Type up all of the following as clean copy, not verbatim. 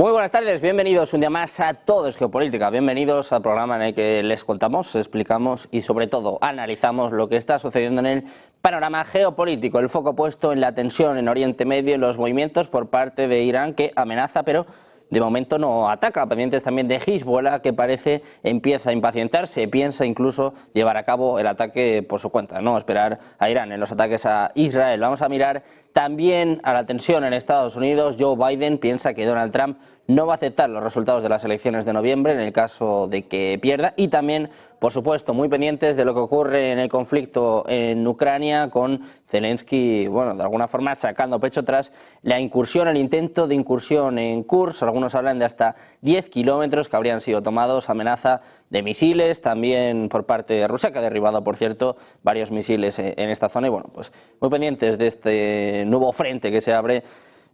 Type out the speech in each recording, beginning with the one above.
Muy buenas tardes, bienvenidos un día más a Todo es Geopolítica, bienvenidos al programa en el que les contamos, explicamos y sobre todo analizamos lo que está sucediendo en el panorama geopolítico, el foco puesto en la tensión en Oriente Medio, en los movimientos por parte de Irán que amenaza pero de momento no ataca, pendientes también de Hezbollah que parece empieza a impacientarse, piensa incluso llevar a cabo el ataque por su cuenta, no esperar a Irán en los ataques a Israel. Vamos a mirar también a la tensión en Estados Unidos. Joe Biden piensa que Donald Trump no va a aceptar los resultados de las elecciones de noviembre en el caso de que pierda y también, por supuesto, muy pendientes de lo que ocurre en el conflicto en Ucrania con Zelensky, bueno, de alguna forma sacando pecho tras la incursión, el intento de incursión en Kursk. Algunos hablan de hasta 10 kilómetros que habrían sido tomados, amenaza de misiles también por parte de Rusia, que ha derribado, por cierto, varios misiles en esta zona y bueno, pues muy pendientes de este nuevo frente que se abre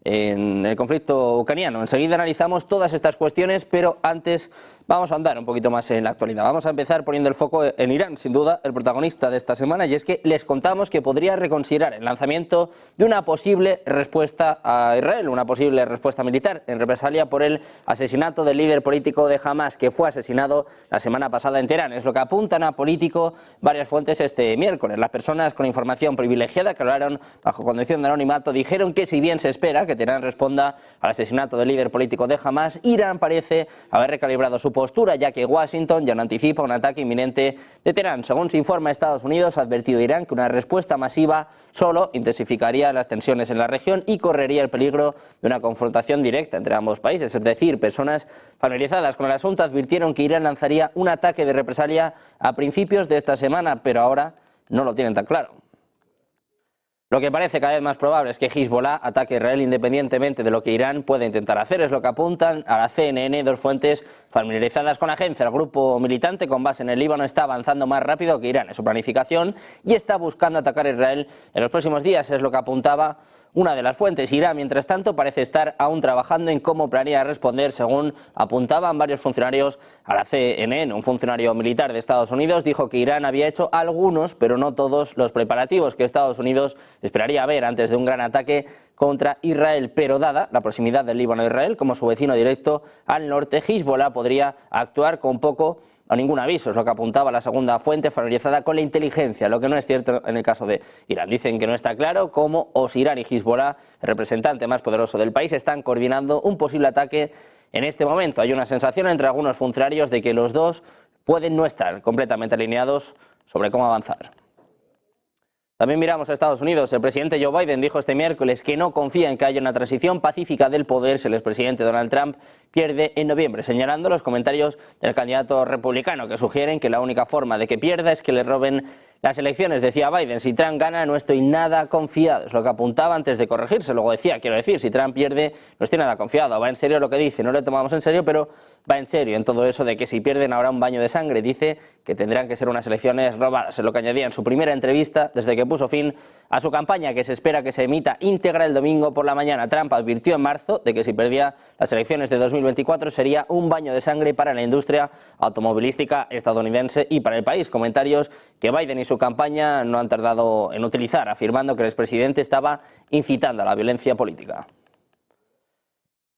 en el conflicto ucraniano. Enseguida analizamos todas estas cuestiones, pero antes vamos a andar un poquito más en la actualidad. Vamos a empezar poniendo el foco en Irán, sin duda el protagonista de esta semana, y es que les contamos que podría reconsiderar el lanzamiento de una posible respuesta a Israel, una posible respuesta militar en represalia por el asesinato del líder político de Hamas, que fue asesinado la semana pasada en Teherán. Es lo que apuntan a Político varias fuentes este miércoles. Las personas con información privilegiada que hablaron bajo condición de anonimato dijeron que si bien se espera que Teherán responda al asesinato del líder político de Hamas, Irán parece haber recalibrado su postura, ya que Washington ya no anticipa un ataque inminente de Teherán. Según se informa, Estados Unidos ha advertido a Irán que una respuesta masiva solo intensificaría las tensiones en la región y correría el peligro de una confrontación directa entre ambos países. Es decir, personas familiarizadas con el asunto advirtieron que Irán lanzaría un ataque de represalia a principios de esta semana, pero ahora no lo tienen tan claro. Lo que parece cada vez más probable es que Hezbollah ataque a Israel independientemente de lo que Irán pueda intentar hacer. Es lo que apuntan a la CNN dos fuentes familiarizadas con la agencia. El grupo militante con base en el Líbano está avanzando más rápido que Irán en su planificación y está buscando atacar a Israel en los próximos días. Es lo que apuntaba una de las fuentes. Irán, mientras tanto, parece estar aún trabajando en cómo planea responder, según apuntaban varios funcionarios a la CNN. Un funcionario militar de Estados Unidos dijo que Irán había hecho algunos, pero no todos, los preparativos que Estados Unidos esperaría ver antes de un gran ataque contra Israel, pero dada la proximidad del Líbano a Israel como su vecino directo al norte, Hezbollah podría actuar con poco o ningún aviso, es lo que apuntaba la segunda fuente familiarizada con la inteligencia, lo que no es cierto en el caso de Irán. Dicen que no está claro cómo o si Irán y Hezbollah, el representante más poderoso del país, están coordinando un posible ataque en este momento. Hay una sensación entre algunos funcionarios de que los dos pueden no estar completamente alineados sobre cómo avanzar. También miramos a Estados Unidos. El presidente Joe Biden dijo este miércoles que no confía en que haya una transición pacífica del poder si el expresidente Donald Trump pierde en noviembre, señalando los comentarios del candidato republicano que sugieren que la única forma de que pierda es que le roben las elecciones. Decía Biden, si Trump gana no estoy nada confiado, es lo que apuntaba antes de corregirse. Luego decía, quiero decir, si Trump pierde no estoy nada confiado, va en serio lo que dice, no le tomamos en serio, pero va en serio en todo eso de que si pierden habrá un baño de sangre. Dice que tendrán que ser unas elecciones robadas, es lo que añadía en su primera entrevista desde que puso fin a su campaña, que se espera que se emita íntegra el domingo por la mañana. Trump advirtió en marzo de que si perdía las elecciones de 2024 sería un baño de sangre para la industria automovilística estadounidense y para el país. Comentarios que Biden y su campaña no han tardado en utilizar, afirmando que el expresidente estaba incitando a la violencia política.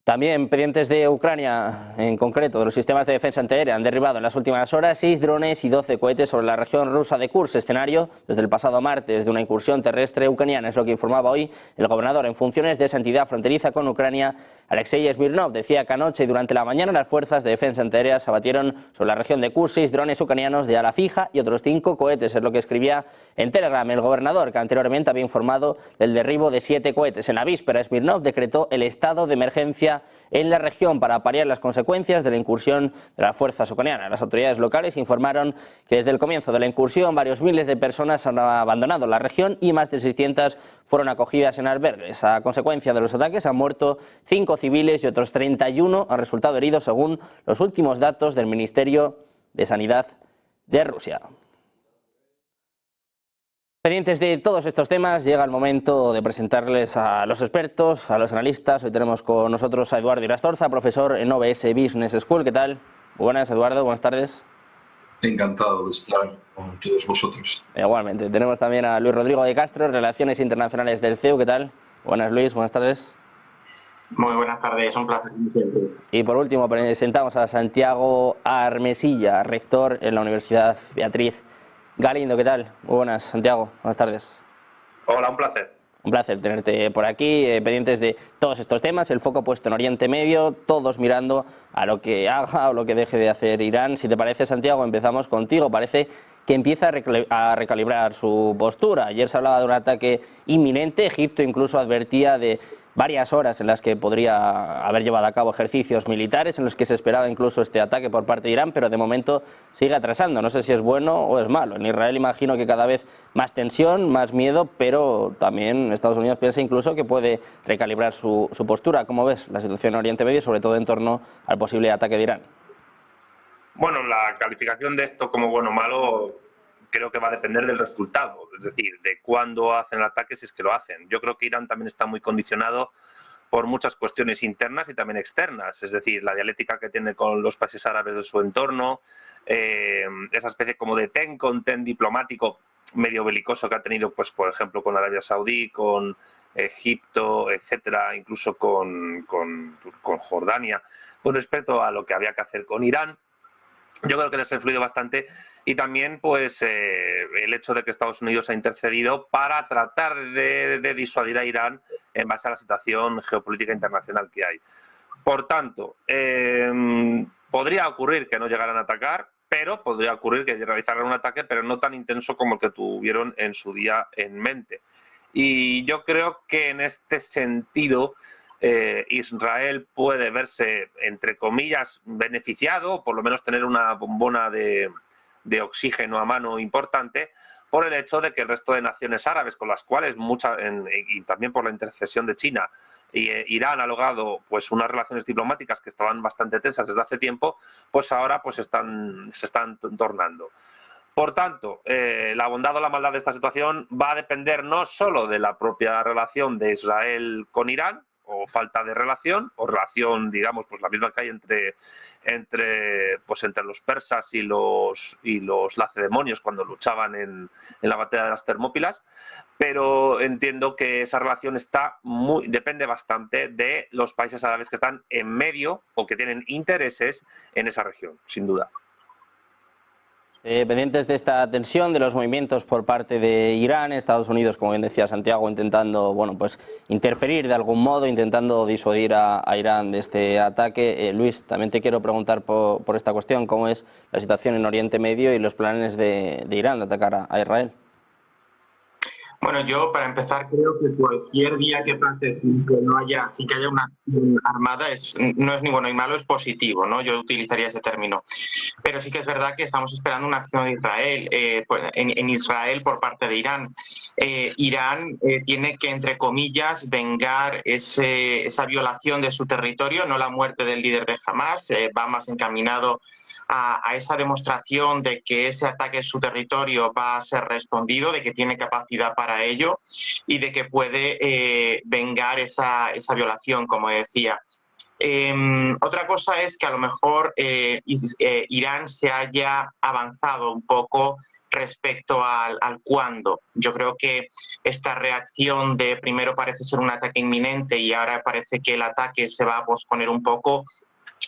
También pendientes de Ucrania, en concreto de los sistemas de defensa antiaérea, han derribado en las últimas horas 6 drones y 12 cohetes sobre la región rusa de Kursk, escenario desde el pasado martes de una incursión terrestre ucraniana. Es lo que informaba hoy el gobernador en funciones de esa entidad fronteriza con Ucrania, Alexei Smirnov. Decía que anoche y durante la mañana las fuerzas de defensa antiaérea se abatieron sobre la región de Kursk 6 drones ucranianos de ala fija y otros 5 cohetes. Es lo que escribía en Telegram el gobernador, que anteriormente había informado del derribo de 7 cohetes. En la víspera, Smirnov decretó el estado de emergencia en la región para paliar las consecuencias de la incursión de las fuerzas ucranianas. Las autoridades locales informaron que desde el comienzo de la incursión varios miles de personas han abandonado la región y más de 600 fueron acogidas en albergues. A consecuencia de los ataques han muerto 5 civiles y otros 31 han resultado heridos, según los últimos datos del Ministerio de Sanidad de Rusia. Pendientes de todos estos temas, llega el momento de presentarles a los expertos, a los analistas. Hoy tenemos con nosotros a Eduardo Irastorza, profesor en OBS Business School. ¿Qué tal? Buenas, Eduardo, buenas tardes. Encantado de estar con todos vosotros. Igualmente. Tenemos también a Luis Rodrigo de Castro, Relaciones Internacionales del CEU. ¿Qué tal? Buenas, Luis, buenas tardes. Muy buenas tardes, un placer como siempre. Y por último presentamos a Santiago Armesilla, rector en la Universidad Beatriz Galindo. ¿Qué tal? Muy buenas, Santiago. Buenas tardes. Hola, un placer. Un placer tenerte por aquí, pendientes de todos estos temas, el foco puesto en Oriente Medio, todos mirando a lo que haga o lo que deje de hacer Irán. Si te parece, Santiago, empezamos contigo. Parece que empieza a recalibrar su postura. Ayer se hablaba de un ataque inminente, Egipto incluso advertía de varias horas en las que podría haber llevado a cabo ejercicios militares, en los que se esperaba incluso este ataque por parte de Irán, pero de momento sigue atrasando. No sé si es bueno o es malo. En Israel imagino que cada vez más tensión, más miedo, pero también Estados Unidos piensa incluso que puede recalibrar su postura. ¿Cómo ves la situación en Oriente Medio, sobre todo en torno al posible ataque de Irán? Bueno, la calificación de esto como bueno o malo creo que va a depender del resultado, es decir, de cuándo hacen el ataque, si es que lo hacen. Yo creo que Irán también está muy condicionado por muchas cuestiones internas y también externas, es decir, la dialéctica que tiene con los países árabes de su entorno, esa especie como de ten con ten diplomático medio belicoso que ha tenido, pues por ejemplo, con Arabia Saudí, con Egipto, etcétera, incluso con Jordania, con respecto a lo que había que hacer con Irán. Yo creo que les ha influido bastante y también pues el hecho de que Estados Unidos ha intercedido para tratar de disuadir a Irán en base a la situación geopolítica internacional que hay. Por tanto, podría ocurrir que no llegaran a atacar, pero podría ocurrir que realizaran un ataque, pero no tan intenso como el que tuvieron en su día en mente. Y yo creo que en este sentido Israel puede verse, entre comillas, beneficiado, o por lo menos tener una bombona de oxígeno a mano importante, por el hecho de que el resto de naciones árabes, con las cuales y también por la intercesión de China, Irán ha logrado pues unas relaciones diplomáticas que estaban bastante tensas desde hace tiempo, pues ahora pues se están tornando. Por tanto, la bondad o la maldad de esta situación va a depender no solo de la propia relación de Israel con Irán, o falta de relación, o relación, digamos, pues la misma que hay entre los persas y los lacedemonios cuando luchaban en la batalla de las Termópilas, pero entiendo que esa relación depende bastante de los países árabes que están en medio o que tienen intereses en esa región, sin duda. Pendientes de esta tensión, de los movimientos por parte de Irán, Estados Unidos, como bien decía Santiago, intentando interferir de algún modo, intentando disuadir a Irán de este ataque. Luis, también te quiero preguntar por esta cuestión, ¿cómo es la situación en Oriente Medio y los planes de Irán de atacar a Israel? Bueno, yo para empezar creo que cualquier día que pase sin que haya una acción armada no es ni bueno ni malo, es positivo, ¿no? Yo utilizaría ese término. Pero sí que es verdad que estamos esperando una acción de Israel, en Israel por parte de Irán. Irán tiene que, entre comillas, vengar esa violación de su territorio, no la muerte del líder de Hamás, va más encaminado a esa demostración de que ese ataque en su territorio va a ser respondido, de que tiene capacidad para ello y de que puede vengar esa violación, como decía. Otra cosa es que a lo mejor Irán se haya avanzado un poco respecto al cuándo. Yo creo que esta reacción de primero parece ser un ataque inminente y ahora parece que el ataque se va a posponer un poco,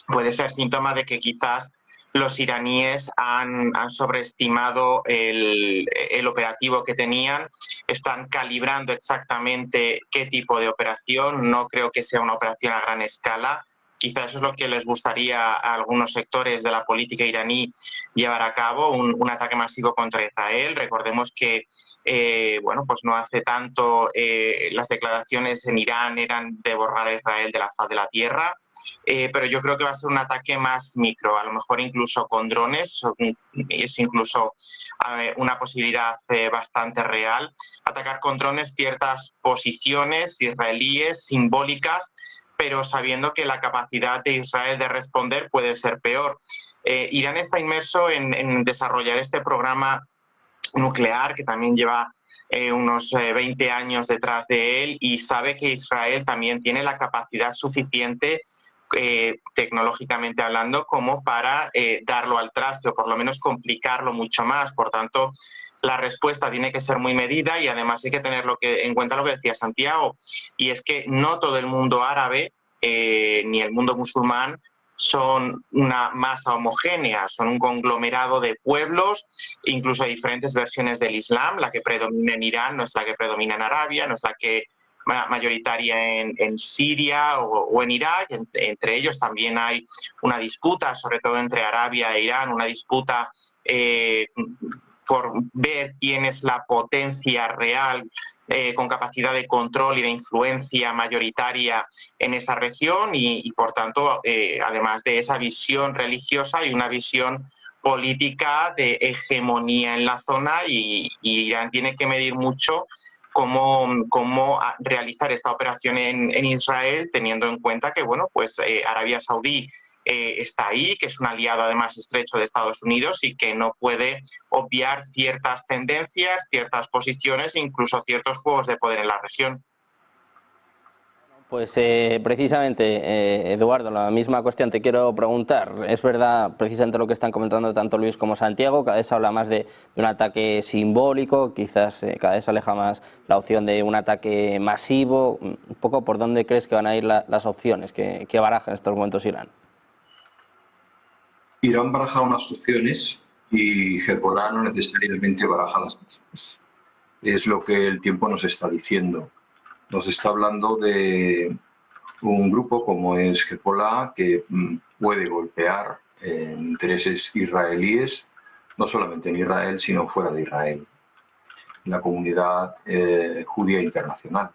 puede ser síntoma de que quizás los iraníes han sobreestimado el operativo que tenían, están calibrando exactamente qué tipo de operación, no creo que sea una operación a gran escala. Quizás eso es lo que les gustaría a algunos sectores de la política iraní llevar a cabo, un ataque masivo contra Israel. Recordemos que pues no hace tanto las declaraciones en Irán eran de borrar a Israel de la faz de la tierra, pero yo creo que va a ser un ataque más micro, a lo mejor incluso con drones, es incluso una posibilidad bastante real, atacar con drones ciertas posiciones israelíes simbólicas, pero sabiendo que la capacidad de Israel de responder puede ser peor. Irán está inmerso en desarrollar este programa nuclear que también lleva unos 20 años detrás de él y sabe que Israel también tiene la capacidad suficiente tecnológicamente hablando como para darlo al traste o por lo menos complicarlo mucho más. Por tanto, la respuesta tiene que ser muy medida y además hay que tener en cuenta lo que decía Santiago, y es que no todo el mundo árabe ni el mundo musulmán son una masa homogénea, son un conglomerado de pueblos, incluso diferentes versiones del Islam. La que predomina en Irán no es la que predomina en Arabia, no es la que mayoritaria en Siria o en Irak. Entre ellos también hay una disputa, sobre todo entre Arabia e Irán, una disputa por ver quién es la potencia real con capacidad de control y de influencia mayoritaria en esa región y por tanto, además de esa visión religiosa, hay una visión política de hegemonía en la zona y Irán tiene que medir mucho cómo realizar esta operación en Israel, teniendo en cuenta que, bueno, pues Arabia Saudí está ahí, que es un aliado además estrecho de Estados Unidos y que no puede obviar ciertas tendencias, ciertas posiciones e incluso ciertos juegos de poder en la región. Pues precisamente, Eduardo, la misma cuestión te quiero preguntar. Es verdad, precisamente lo que están comentando tanto Luis como Santiago, cada vez se habla más de un ataque simbólico, quizás cada vez se aleja más la opción de un ataque masivo. Un poco, ¿por dónde crees que van a ir las opciones que baraja en estos momentos Irán? Irán baraja unas opciones y Hezbollah no necesariamente baraja las mismas. Es lo que el tiempo nos está diciendo. Nos está hablando de un grupo como es Hezbollah que puede golpear intereses israelíes, no solamente en Israel, sino fuera de Israel, en la comunidad judía internacional,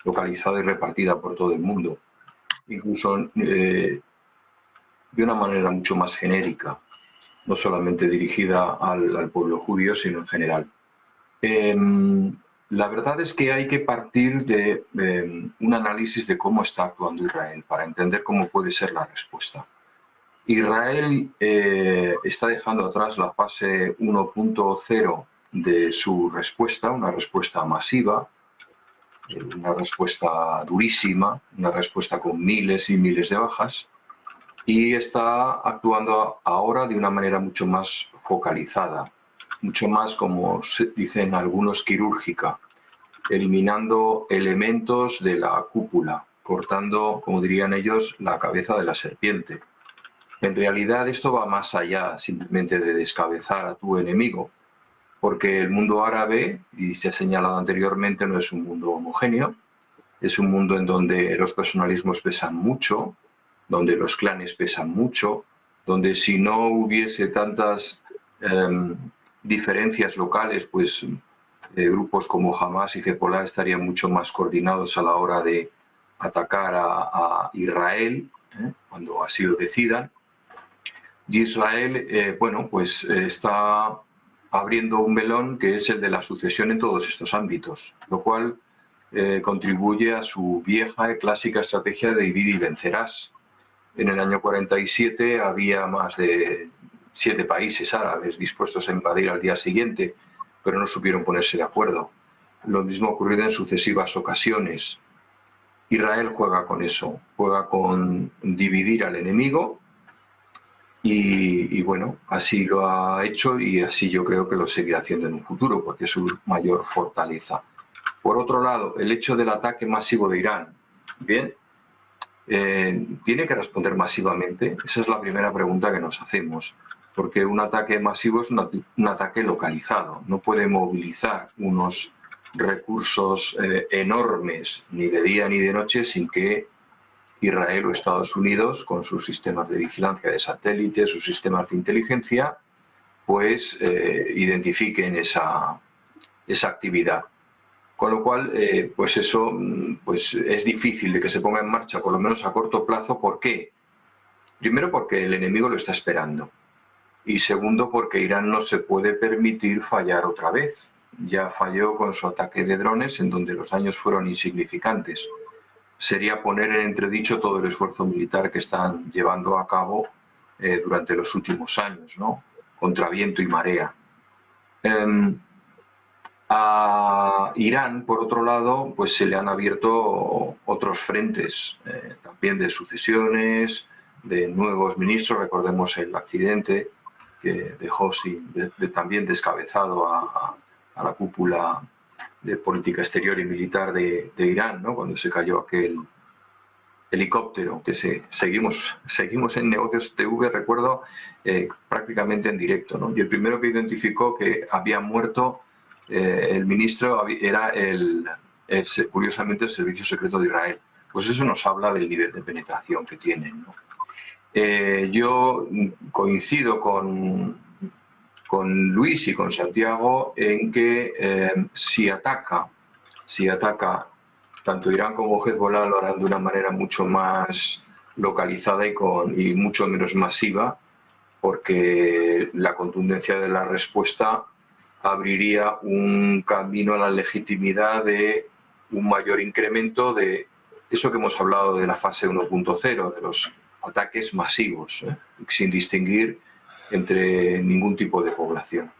localizada y repartida por todo el mundo, incluso de una manera mucho más genérica, no solamente dirigida al pueblo judío, sino en general. La verdad es que hay que partir de un análisis de cómo está actuando Israel para entender cómo puede ser la respuesta. Israel está dejando atrás la fase 1.0 de su respuesta, una respuesta masiva, una respuesta durísima, una respuesta con miles y miles de bajas, y está actuando ahora de una manera mucho más focalizada, mucho más, como dicen algunos, quirúrgica, eliminando elementos de la cúpula, cortando, como dirían ellos, la cabeza de la serpiente. En realidad esto va más allá simplemente de descabezar a tu enemigo, porque el mundo árabe, y se ha señalado anteriormente, no es un mundo homogéneo, es un mundo en donde los personalismos pesan mucho, donde los clanes pesan mucho, donde si no hubiese tantas diferencias locales, pues grupos como Hamas y Hezbollah estarían mucho más coordinados a la hora de atacar a Israel, cuando así lo decidan. Y Israel, bueno, pues está abriendo un melón que es el de la sucesión en todos estos ámbitos, lo cual contribuye a su vieja y clásica estrategia de divide y vencerás. En el año 47 había más de 7 países árabes dispuestos a invadir al día siguiente, pero no supieron ponerse de acuerdo. Lo mismo ha ocurrido en sucesivas ocasiones. Israel juega con eso, juega con dividir al enemigo y bueno, así lo ha hecho y así yo creo que lo seguirá haciendo en un futuro, porque es su mayor fortaleza. Por otro lado, el hecho del ataque masivo de Irán, bien, ¿tiene que responder masivamente? Esa es la primera pregunta que nos hacemos, porque un ataque masivo es un ataque localizado, no puede movilizar unos recursos enormes ni de día ni de noche sin que Israel o Estados Unidos, con sus sistemas de vigilancia de satélites, sus sistemas de inteligencia, pues identifiquen esa actividad. Con lo cual, pues eso pues es difícil de que se ponga en marcha, por lo menos a corto plazo. ¿Por qué? Primero, porque el enemigo lo está esperando. Y segundo, porque Irán no se puede permitir fallar otra vez. Ya falló con su ataque de drones, en donde los daños fueron insignificantes. Sería poner en entredicho todo el esfuerzo militar que están llevando a cabo durante los últimos años, ¿no? Contra viento y marea. A Irán, por otro lado, pues se le han abierto otros frentes, también de sucesiones, de nuevos ministros. Recordemos el accidente que dejó también descabezado a la cúpula de política exterior y militar de Irán, ¿no? Cuando se cayó aquel helicóptero, que seguimos en Negocios TV, recuerdo, prácticamente en directo, ¿no? Y el primero que identificó que había muerto el ministro era curiosamente el Servicio Secreto de Israel. Pues eso nos habla del nivel de penetración que tienen, ¿no? Yo coincido con Luis y con Santiago en que si ataca tanto Irán como Hezbollah, lo harán de una manera mucho más localizada y mucho menos masiva, porque la contundencia de la respuesta abriría un camino a la legitimidad de un mayor incremento de eso que hemos hablado de la fase 1.0, de los ataques masivos, sin distinguir entre ningún tipo de población.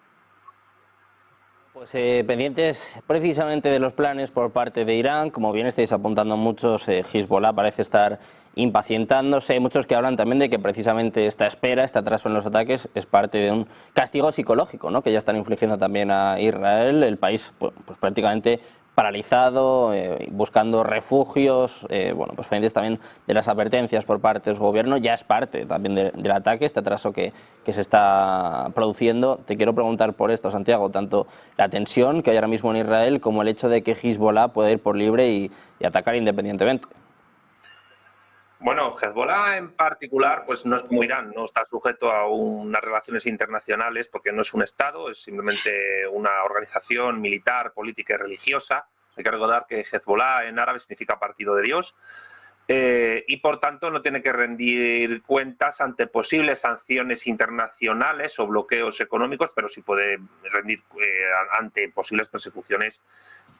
Pues pendientes precisamente de los planes por parte de Irán, como bien estáis apuntando muchos, Hezbollah parece estar impacientándose. Hay muchos que hablan también de que precisamente esta espera, este atraso en los ataques, es parte de un castigo psicológico, ¿no?, que ya están infligiendo también a Israel, el país pues prácticamente paralizado, buscando refugios, bueno, pues pendientes también de las advertencias por parte de su gobierno. Ya es parte también del ataque, este atraso que se está produciendo. Te quiero preguntar por esto, Santiago, tanto la tensión que hay ahora mismo en Israel como el hecho de que Hezbollah pueda ir por libre y atacar independientemente. Bueno, Hezbollah en particular pues no es como Irán, no está sujeto a unas relaciones internacionales porque no es un Estado, es simplemente una organización militar, política y religiosa. Hay que recordar que Hezbollah en árabe significa partido de Dios. Y por tanto no tiene que rendir cuentas ante posibles sanciones internacionales o bloqueos económicos, pero sí puede rendir ante posibles persecuciones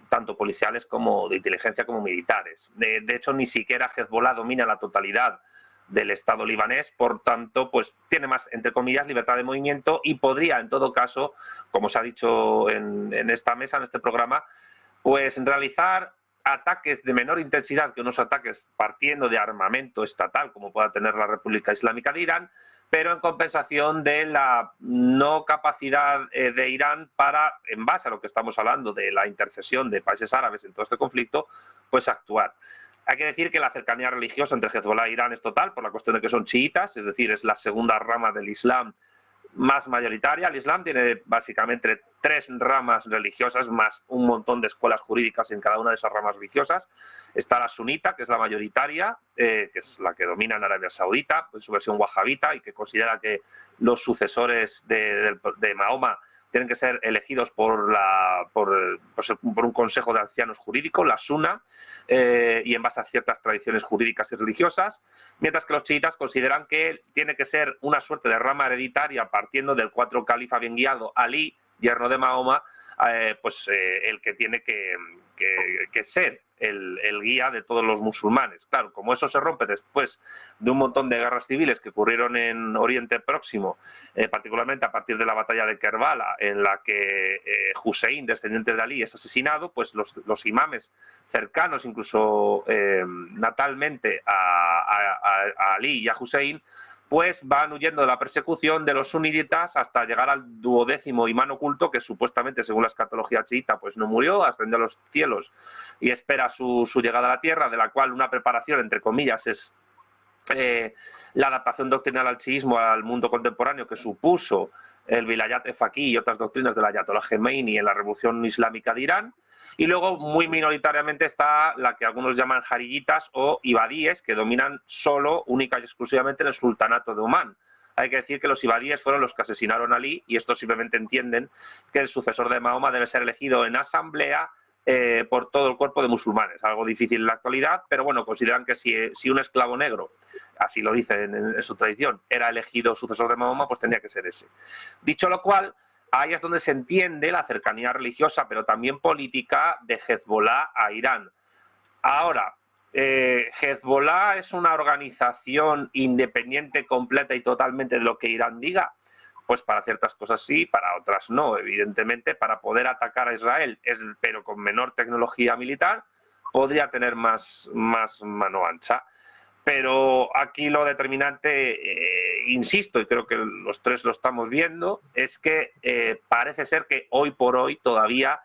tanto policiales como de inteligencia como militares. De hecho, ni siquiera Hezbollah domina la totalidad del Estado libanés, por tanto, pues tiene más, entre comillas, libertad de movimiento y podría, en todo caso, como se ha dicho en esta mesa, en este programa, pues realizar ataques de menor intensidad que unos ataques partiendo de armamento estatal, como pueda tener la República Islámica de Irán, pero en compensación de la no capacidad de Irán para, en base a lo que estamos hablando de la intercesión de países árabes en todo este conflicto, pues actuar. Hay que decir que la cercanía religiosa entre Hezbollah e Irán es total, por la cuestión de que son chiitas, es decir, es la segunda rama del Islam más mayoritaria. El Islam tiene básicamente 3 ramas religiosas más un montón de escuelas jurídicas en cada una de esas ramas religiosas. Está la sunita, que es la mayoritaria, que es la que domina en Arabia Saudita, en su versión wahabita, y que considera que los sucesores de Mahoma tienen que ser elegidos por un consejo de ancianos jurídicos, la Sunna, y en base a ciertas tradiciones jurídicas y religiosas, mientras que los chiitas consideran que tiene que ser una suerte de rama hereditaria partiendo del 4 califa bien guiado, Ali, yerno de Mahoma, el que tiene que ser el guía de todos los musulmanes. Claro, como eso se rompe después de un montón de guerras civiles que ocurrieron en Oriente Próximo, particularmente a partir de la batalla de Kerbala, en la que Hussein, descendiente de Ali, es asesinado, pues los imames cercanos, incluso natalmente a Ali y a Hussein, pues van huyendo de la persecución de los sunitas hasta llegar al 12º imán oculto, que supuestamente, según la escatología chiita, pues no murió, ascendió a los cielos y espera su llegada a la tierra, de la cual una preparación, entre comillas, es la adaptación doctrinal al chiismo al mundo contemporáneo que supuso el Vilayat Faqih y otras doctrinas del Ayatollah Khomeini en la Revolución Islámica de Irán. Y luego, muy minoritariamente, está la que algunos llaman jariyitas o ibadíes, que dominan solo, única y exclusivamente en el sultanato de Omán. Hay que decir que los ibadíes fueron los que asesinaron a Ali, y estos simplemente entienden que el sucesor de Mahoma debe ser elegido en asamblea por todo el cuerpo de musulmanes. Algo difícil en la actualidad, pero bueno, consideran que si un esclavo negro, así lo dicen en su tradición, era elegido sucesor de Mahoma, pues tendría que ser ese. Dicho lo cual, ahí es donde se entiende la cercanía religiosa, pero también política de Hezbollah a Irán. Ahora, ¿Hezbollah es una organización independiente, completa y totalmente de lo que Irán diga? Pues para ciertas cosas sí, para otras no. Evidentemente, para poder atacar a Israel, pero con menor tecnología militar, podría tener más mano ancha. Pero aquí lo determinante, insisto, y creo que los tres lo estamos viendo, es que parece ser que hoy por hoy todavía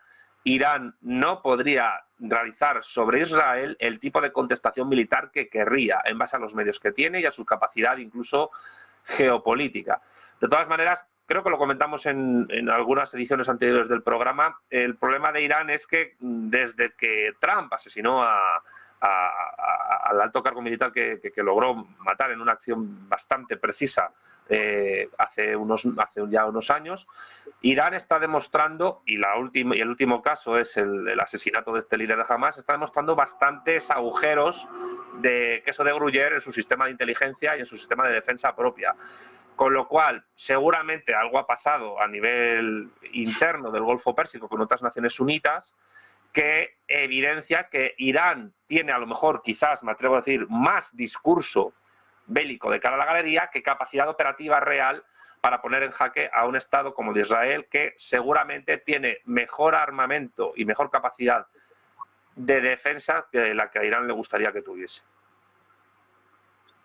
Irán no podría realizar sobre Israel el tipo de contestación militar que querría, en base a los medios que tiene y a su capacidad incluso geopolítica. De todas maneras, creo que lo comentamos en algunas ediciones anteriores del programa, el problema de Irán es que desde que Trump asesinó al alto cargo militar que logró matar en una acción bastante precisa hace ya unos años, Irán está demostrando, y el último caso es el asesinato de este líder de Hamas, está demostrando bastantes agujeros de queso de Gruyère en su sistema de inteligencia y en su sistema de defensa propia. Con lo cual, seguramente algo ha pasado a nivel interno del Golfo Pérsico con otras naciones sunitas que evidencia que Irán tiene, a lo mejor, quizás, me atrevo a decir, más discurso bélico de cara a la galería que capacidad operativa real para poner en jaque a un Estado como el de Israel, que seguramente tiene mejor armamento y mejor capacidad de defensa que la que a Irán le gustaría que tuviese.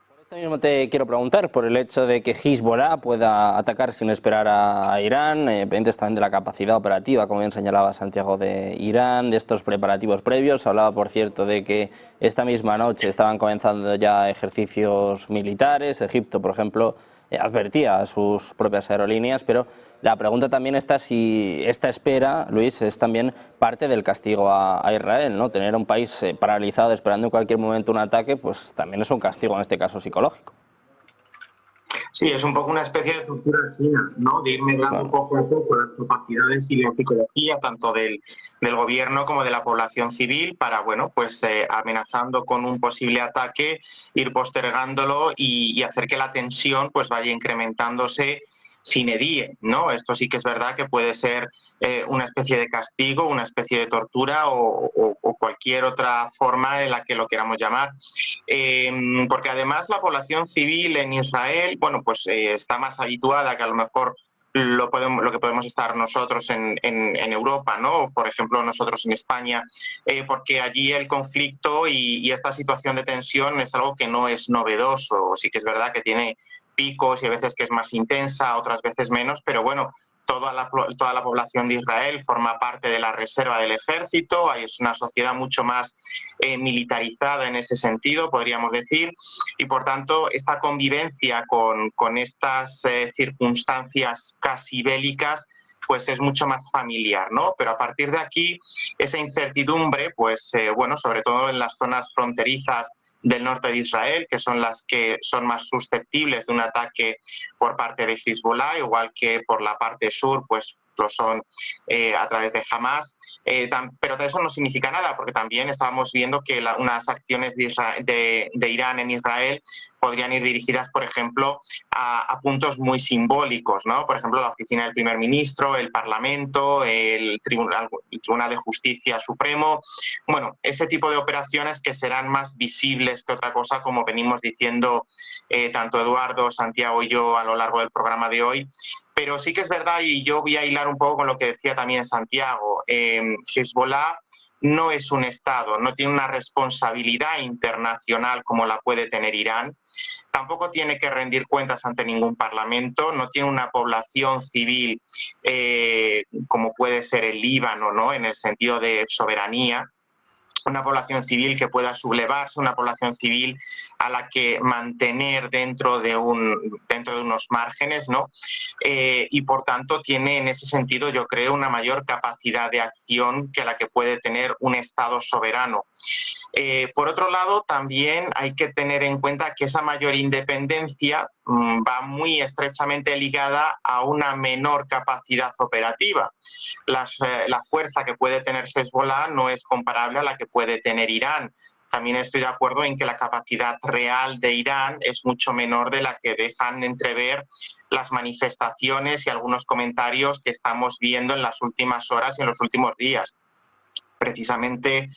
Por esto mismo te quiero preguntar, por el hecho de que Hezbollah pueda atacar sin esperar a Irán, pendientes también de la capacidad operativa, como bien señalaba Santiago, de Irán, de estos preparativos previos. Hablaba, por cierto, de que esta misma noche estaban comenzando ya ejercicios militares. Egipto, por ejemplo, advertía a sus propias aerolíneas, pero la pregunta también está si esta espera, Luis, es también parte del castigo a Israel, ¿no? Tener a un país paralizado esperando en cualquier momento un ataque, pues también es un castigo, en este caso psicológico. Sí, es un poco una especie de tortura china, ¿no? De ir medrando poco a poco las capacidades y la psicología tanto del gobierno como de la población civil para, bueno, pues amenazando con un posible ataque, ir postergándolo y hacer que la tensión pues vaya incrementándose sine die, ¿no? Esto sí que es verdad que puede ser una especie de castigo, una especie de tortura o cualquier otra forma en la que lo queramos llamar. Porque además la población civil en Israel, bueno, pues está más habituada que a lo mejor lo que podemos estar nosotros en Europa, ¿no? Por ejemplo, nosotros en España, porque allí el conflicto y esta situación de tensión es algo que no es novedoso. Sí que es verdad que tiene picos y a veces que es más intensa, otras veces menos, pero bueno, toda la población de Israel forma parte de la reserva del ejército, es una sociedad mucho más militarizada en ese sentido, podríamos decir, y por tanto esta convivencia con estas circunstancias casi bélicas pues es mucho más familiar, ¿no? Pero a partir de aquí, esa incertidumbre, pues bueno, sobre todo en las zonas fronterizas del norte de Israel, que son las que son más susceptibles de un ataque por parte de Hezbollah, igual que por la parte sur, pues lo son a través de Hamas, pero eso no significa nada, porque también estábamos viendo que unas acciones de Irán en Israel podrían ir dirigidas, por ejemplo, a puntos muy simbólicos, ¿no? Por ejemplo, la oficina del primer ministro, el Parlamento, el Tribunal de Justicia Supremo, bueno, ese tipo de operaciones que serán más visibles que otra cosa, como venimos diciendo tanto Eduardo, Santiago y yo a lo largo del programa de hoy. Pero sí que es verdad, y yo voy a hilar un poco con lo que decía también Santiago, Hezbollah no es un Estado, no tiene una responsabilidad internacional como la puede tener Irán, tampoco tiene que rendir cuentas ante ningún parlamento, no tiene una población civil como puede ser el Líbano, ¿no? En el sentido de soberanía, una población civil que pueda sublevarse, una población civil a la que mantener dentro de unos márgenes, ¿no? Y por tanto tiene en ese sentido, yo creo, una mayor capacidad de acción que la que puede tener un Estado soberano. Por otro lado, también hay que tener en cuenta que esa mayor independencia va muy estrechamente ligada a una menor capacidad operativa. La fuerza que puede tener Hezbollah no es comparable a la que puede tener Irán. También estoy de acuerdo en que la capacidad real de Irán es mucho menor de la que dejan entrever las manifestaciones y algunos comentarios que estamos viendo en las últimas horas y en los últimos días. Precisamente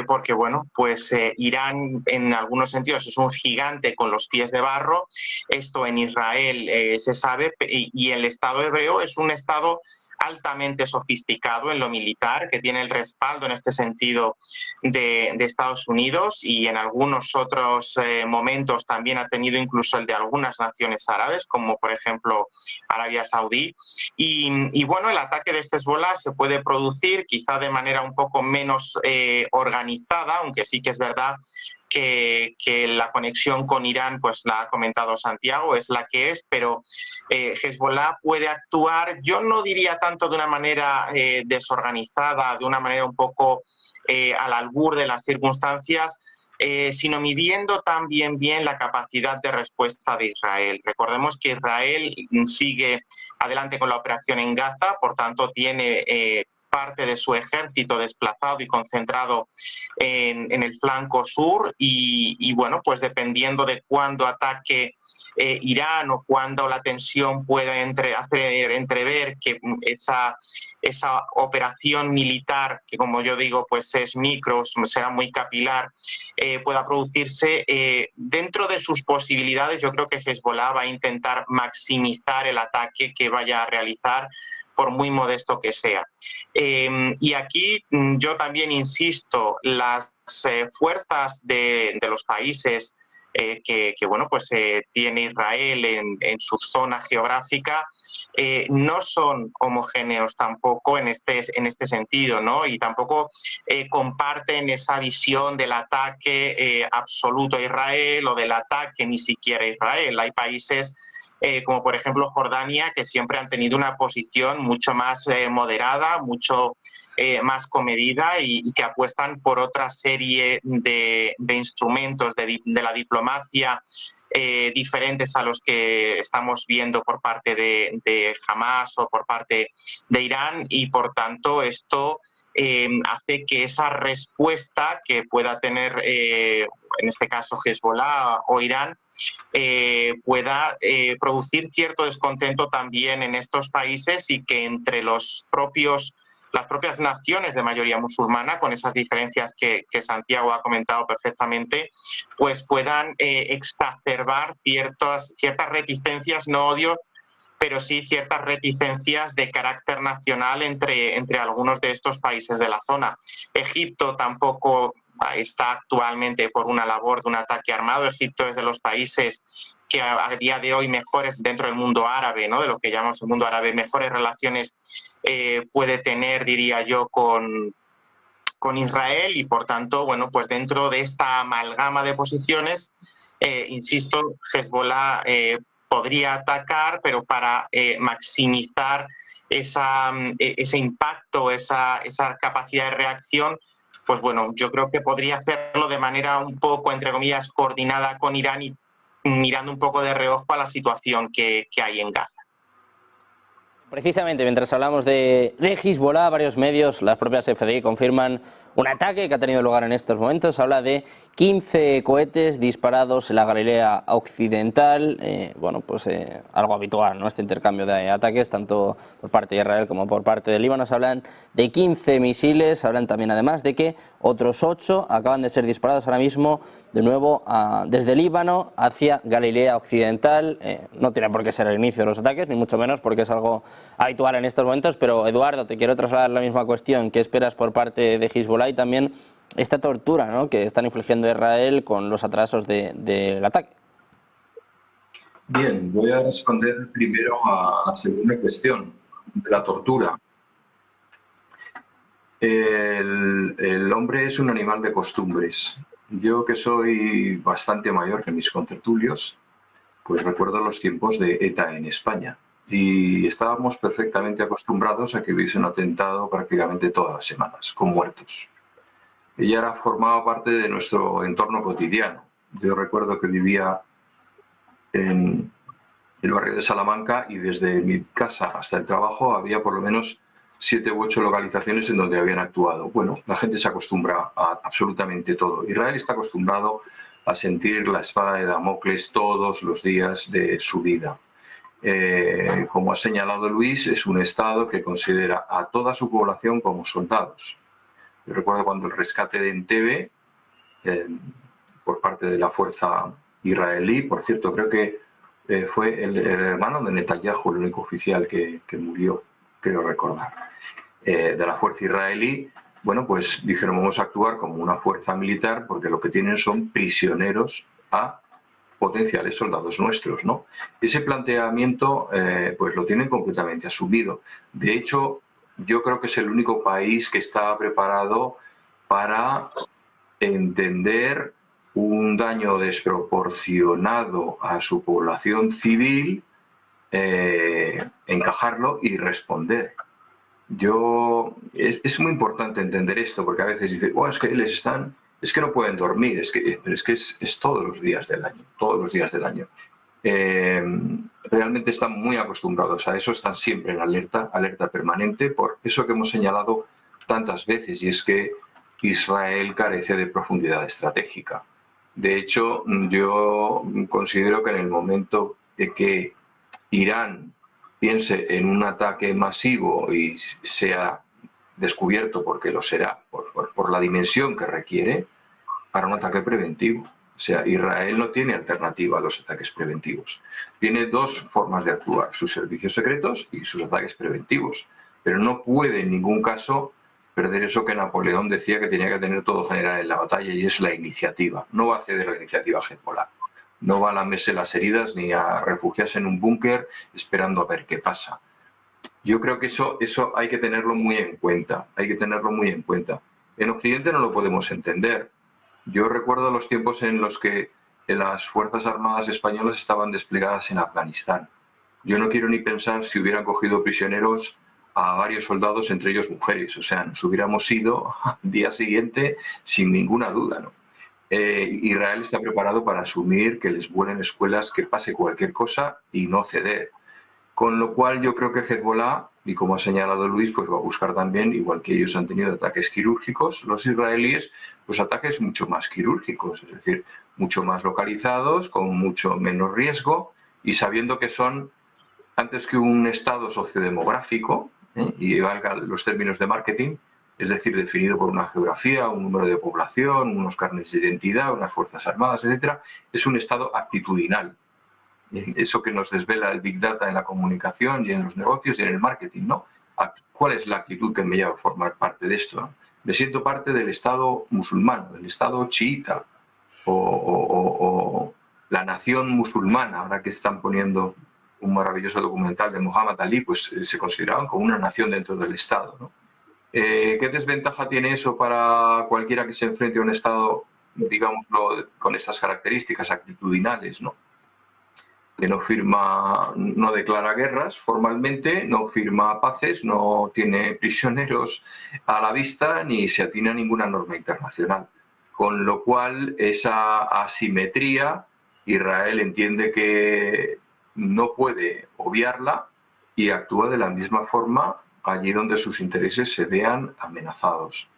porque, bueno, pues Irán en algunos sentidos es un gigante con los pies de barro. Esto en Israel se sabe, y el Estado hebreo es un Estado altamente sofisticado en lo militar, que tiene el respaldo en este sentido de Estados Unidos y en algunos otros momentos también ha tenido incluso el de algunas naciones árabes, como por ejemplo Arabia Saudí. Y bueno, el ataque de Hezbollah se puede producir quizá de manera un poco menos organizada, aunque sí que es verdad que la conexión con Irán, pues la ha comentado Santiago, es la que es, pero Hezbollah puede actuar, yo no diría tanto de una manera desorganizada, de una manera un poco al albur de las circunstancias, sino midiendo también bien la capacidad de respuesta de Israel. Recordemos que Israel sigue adelante con la operación en Gaza, por tanto tiene parte de su ejército desplazado y concentrado en el flanco sur y bueno, pues dependiendo de cuándo ataque Irán o cuándo la tensión pueda hacer entrever que esa operación militar, que como yo digo, pues es micro, será muy capilar, pueda producirse, dentro de sus posibilidades, yo creo que Hezbollah va a intentar maximizar el ataque que vaya a realizar, por muy modesto que sea. Y aquí yo también insisto, las fuerzas de los países que bueno, pues tiene Israel en su zona geográfica no son homogéneos tampoco en este sentido, ¿no? Y tampoco comparten esa visión del ataque absoluto a Israel o del ataque ni siquiera a Israel. Hay países como por ejemplo Jordania, que siempre han tenido una posición mucho más moderada, mucho más comedida y que apuestan por otra serie de instrumentos de la diplomacia diferentes a los que estamos viendo por parte de Hamas o por parte de Irán, y por tanto esto hace que esa respuesta que pueda tener en este caso Hezbollah o Irán pueda producir cierto descontento también en estos países, y que entre las propias naciones de mayoría musulmana, con esas diferencias que Santiago ha comentado perfectamente, pues puedan exacerbar ciertas reticencias, no odio, pero sí ciertas reticencias de carácter nacional entre algunos de estos países de la zona. Egipto tampoco está actualmente por una labor de un ataque armado. Egipto es de los países que a día de hoy mejores dentro del mundo árabe, ¿no? De lo que llamamos el mundo árabe, mejores relaciones puede tener, diría yo, con Israel, y por tanto, bueno, pues dentro de esta amalgama de posiciones, insisto, Hezbollah podría atacar, pero para maximizar ese impacto, esa capacidad de reacción, pues bueno, yo creo que podría hacerlo de manera un poco, entre comillas, coordinada con Irán y mirando un poco de reojo a la situación que hay en Gaza. Precisamente, mientras hablamos de Hezbollah, varios medios, las propias FDI, confirman un ataque que ha tenido lugar en estos momentos. Habla de 15 cohetes disparados en la Galilea Occidental. Bueno, pues algo habitual, ¿no? Este intercambio de ataques, tanto por parte de Israel como por parte de Líbano. Se hablan de 15 misiles. Hablan también, además, de que otros 8 acaban de ser disparados ahora mismo de nuevo desde Líbano hacia Galilea Occidental. No tiene por qué ser el inicio de los ataques, ni mucho menos, porque es algo habitual en estos momentos. Pero Eduardo, te quiero trasladar la misma cuestión. ¿Qué esperas por parte de Hezbollah y también esta tortura, ¿no?, que están infligiendo Israel con los atrasos del ataque? Bien, voy a responder primero a la segunda cuestión, de la tortura. El hombre es un animal de costumbres. Yo, que soy bastante mayor que mis contertulios, pues recuerdo los tiempos de ETA en España. Y estábamos perfectamente acostumbrados a que hubiese un atentado prácticamente todas las semanas, con muertos. Ella formaba parte de nuestro entorno cotidiano. Yo recuerdo que vivía en el barrio de Salamanca y desde mi casa hasta el trabajo había por lo menos 7 u 8 localizaciones en donde habían actuado. Bueno, la gente se acostumbra a absolutamente todo. Israel está acostumbrado a sentir la espada de Damocles todos los días de su vida. Como ha señalado Luis, es un Estado que considera a toda su población como soldados. Yo recuerdo cuando el rescate de Entebbe por parte de la fuerza israelí, por cierto, creo que fue el hermano de Netanyahu, el único oficial que murió. creo recordar, de la fuerza israelí. Bueno, pues dijeron, vamos a actuar como una fuerza militar porque lo que tienen son prisioneros a potenciales soldados nuestros, ¿no? Ese planteamiento pues lo tienen completamente asumido. De hecho, yo creo que es el único país que está preparado para entender un daño desproporcionado a su población civil, encajarlo y responder. Es muy importante entender esto, porque a veces dicen, es que les están, es que no pueden dormir, pero es que es todos los días del año, todos los días del año. Realmente están muy acostumbrados a eso, están siempre en alerta permanente, por eso que hemos señalado tantas veces, y es que Israel carece de profundidad estratégica. De hecho, yo considero que en el momento de que Irán piense en un ataque masivo y sea descubierto, porque lo será, por la dimensión que requiere, para un ataque preventivo. O sea, Israel no tiene alternativa a los ataques preventivos. Tiene dos formas de actuar, sus servicios secretos y sus ataques preventivos. Pero no puede en ningún caso perder eso que Napoleón decía que tenía que tener todo general en la batalla, y es la iniciativa. No va a ceder la iniciativa a Hezbollah. No va a lamerse las heridas ni a refugiarse en un búnker esperando a ver qué pasa. Yo creo que eso hay que tenerlo muy en cuenta. Hay que tenerlo muy en cuenta. En Occidente no lo podemos entender. Yo recuerdo los tiempos en los que las Fuerzas Armadas españolas estaban desplegadas en Afganistán. Yo no quiero ni pensar si hubieran cogido prisioneros a varios soldados, entre ellos mujeres. O sea, nos hubiéramos ido al día siguiente sin ninguna duda, ¿no? Israel está preparado para asumir que les vuelen escuelas, que pase cualquier cosa y no ceder. Con lo cual yo creo que Hezbollah, y como ha señalado Luis, pues va a buscar también, igual que ellos han tenido ataques quirúrgicos, los israelíes, pues ataques mucho más quirúrgicos, es decir, mucho más localizados, con mucho menos riesgo, y sabiendo que son, antes que un estado sociodemográfico, y valga los términos de marketing, es decir, definido por una geografía, un número de población, unos carnets de identidad, unas fuerzas armadas, etcétera, es un estado actitudinal. Eso que nos desvela el Big Data en la comunicación y en los negocios y en el marketing, ¿no? ¿Cuál es la actitud que me lleva a formar parte de esto? Me siento parte del Estado musulmán, del Estado chiita, o la nación musulmana, ahora que están poniendo un maravilloso documental de Muhammad Ali, pues se consideraban como una nación dentro del Estado, ¿no? ¿Qué desventaja tiene eso para cualquiera que se enfrente a un Estado, digámoslo, con estas características actitudinales, ¿no? Que no declara guerras formalmente, no firma paces, no tiene prisioneros a la vista ni se atina a ninguna norma internacional. Con lo cual, esa asimetría, Israel entiende que no puede obviarla y actúa de la misma forma allí donde sus intereses se vean amenazados.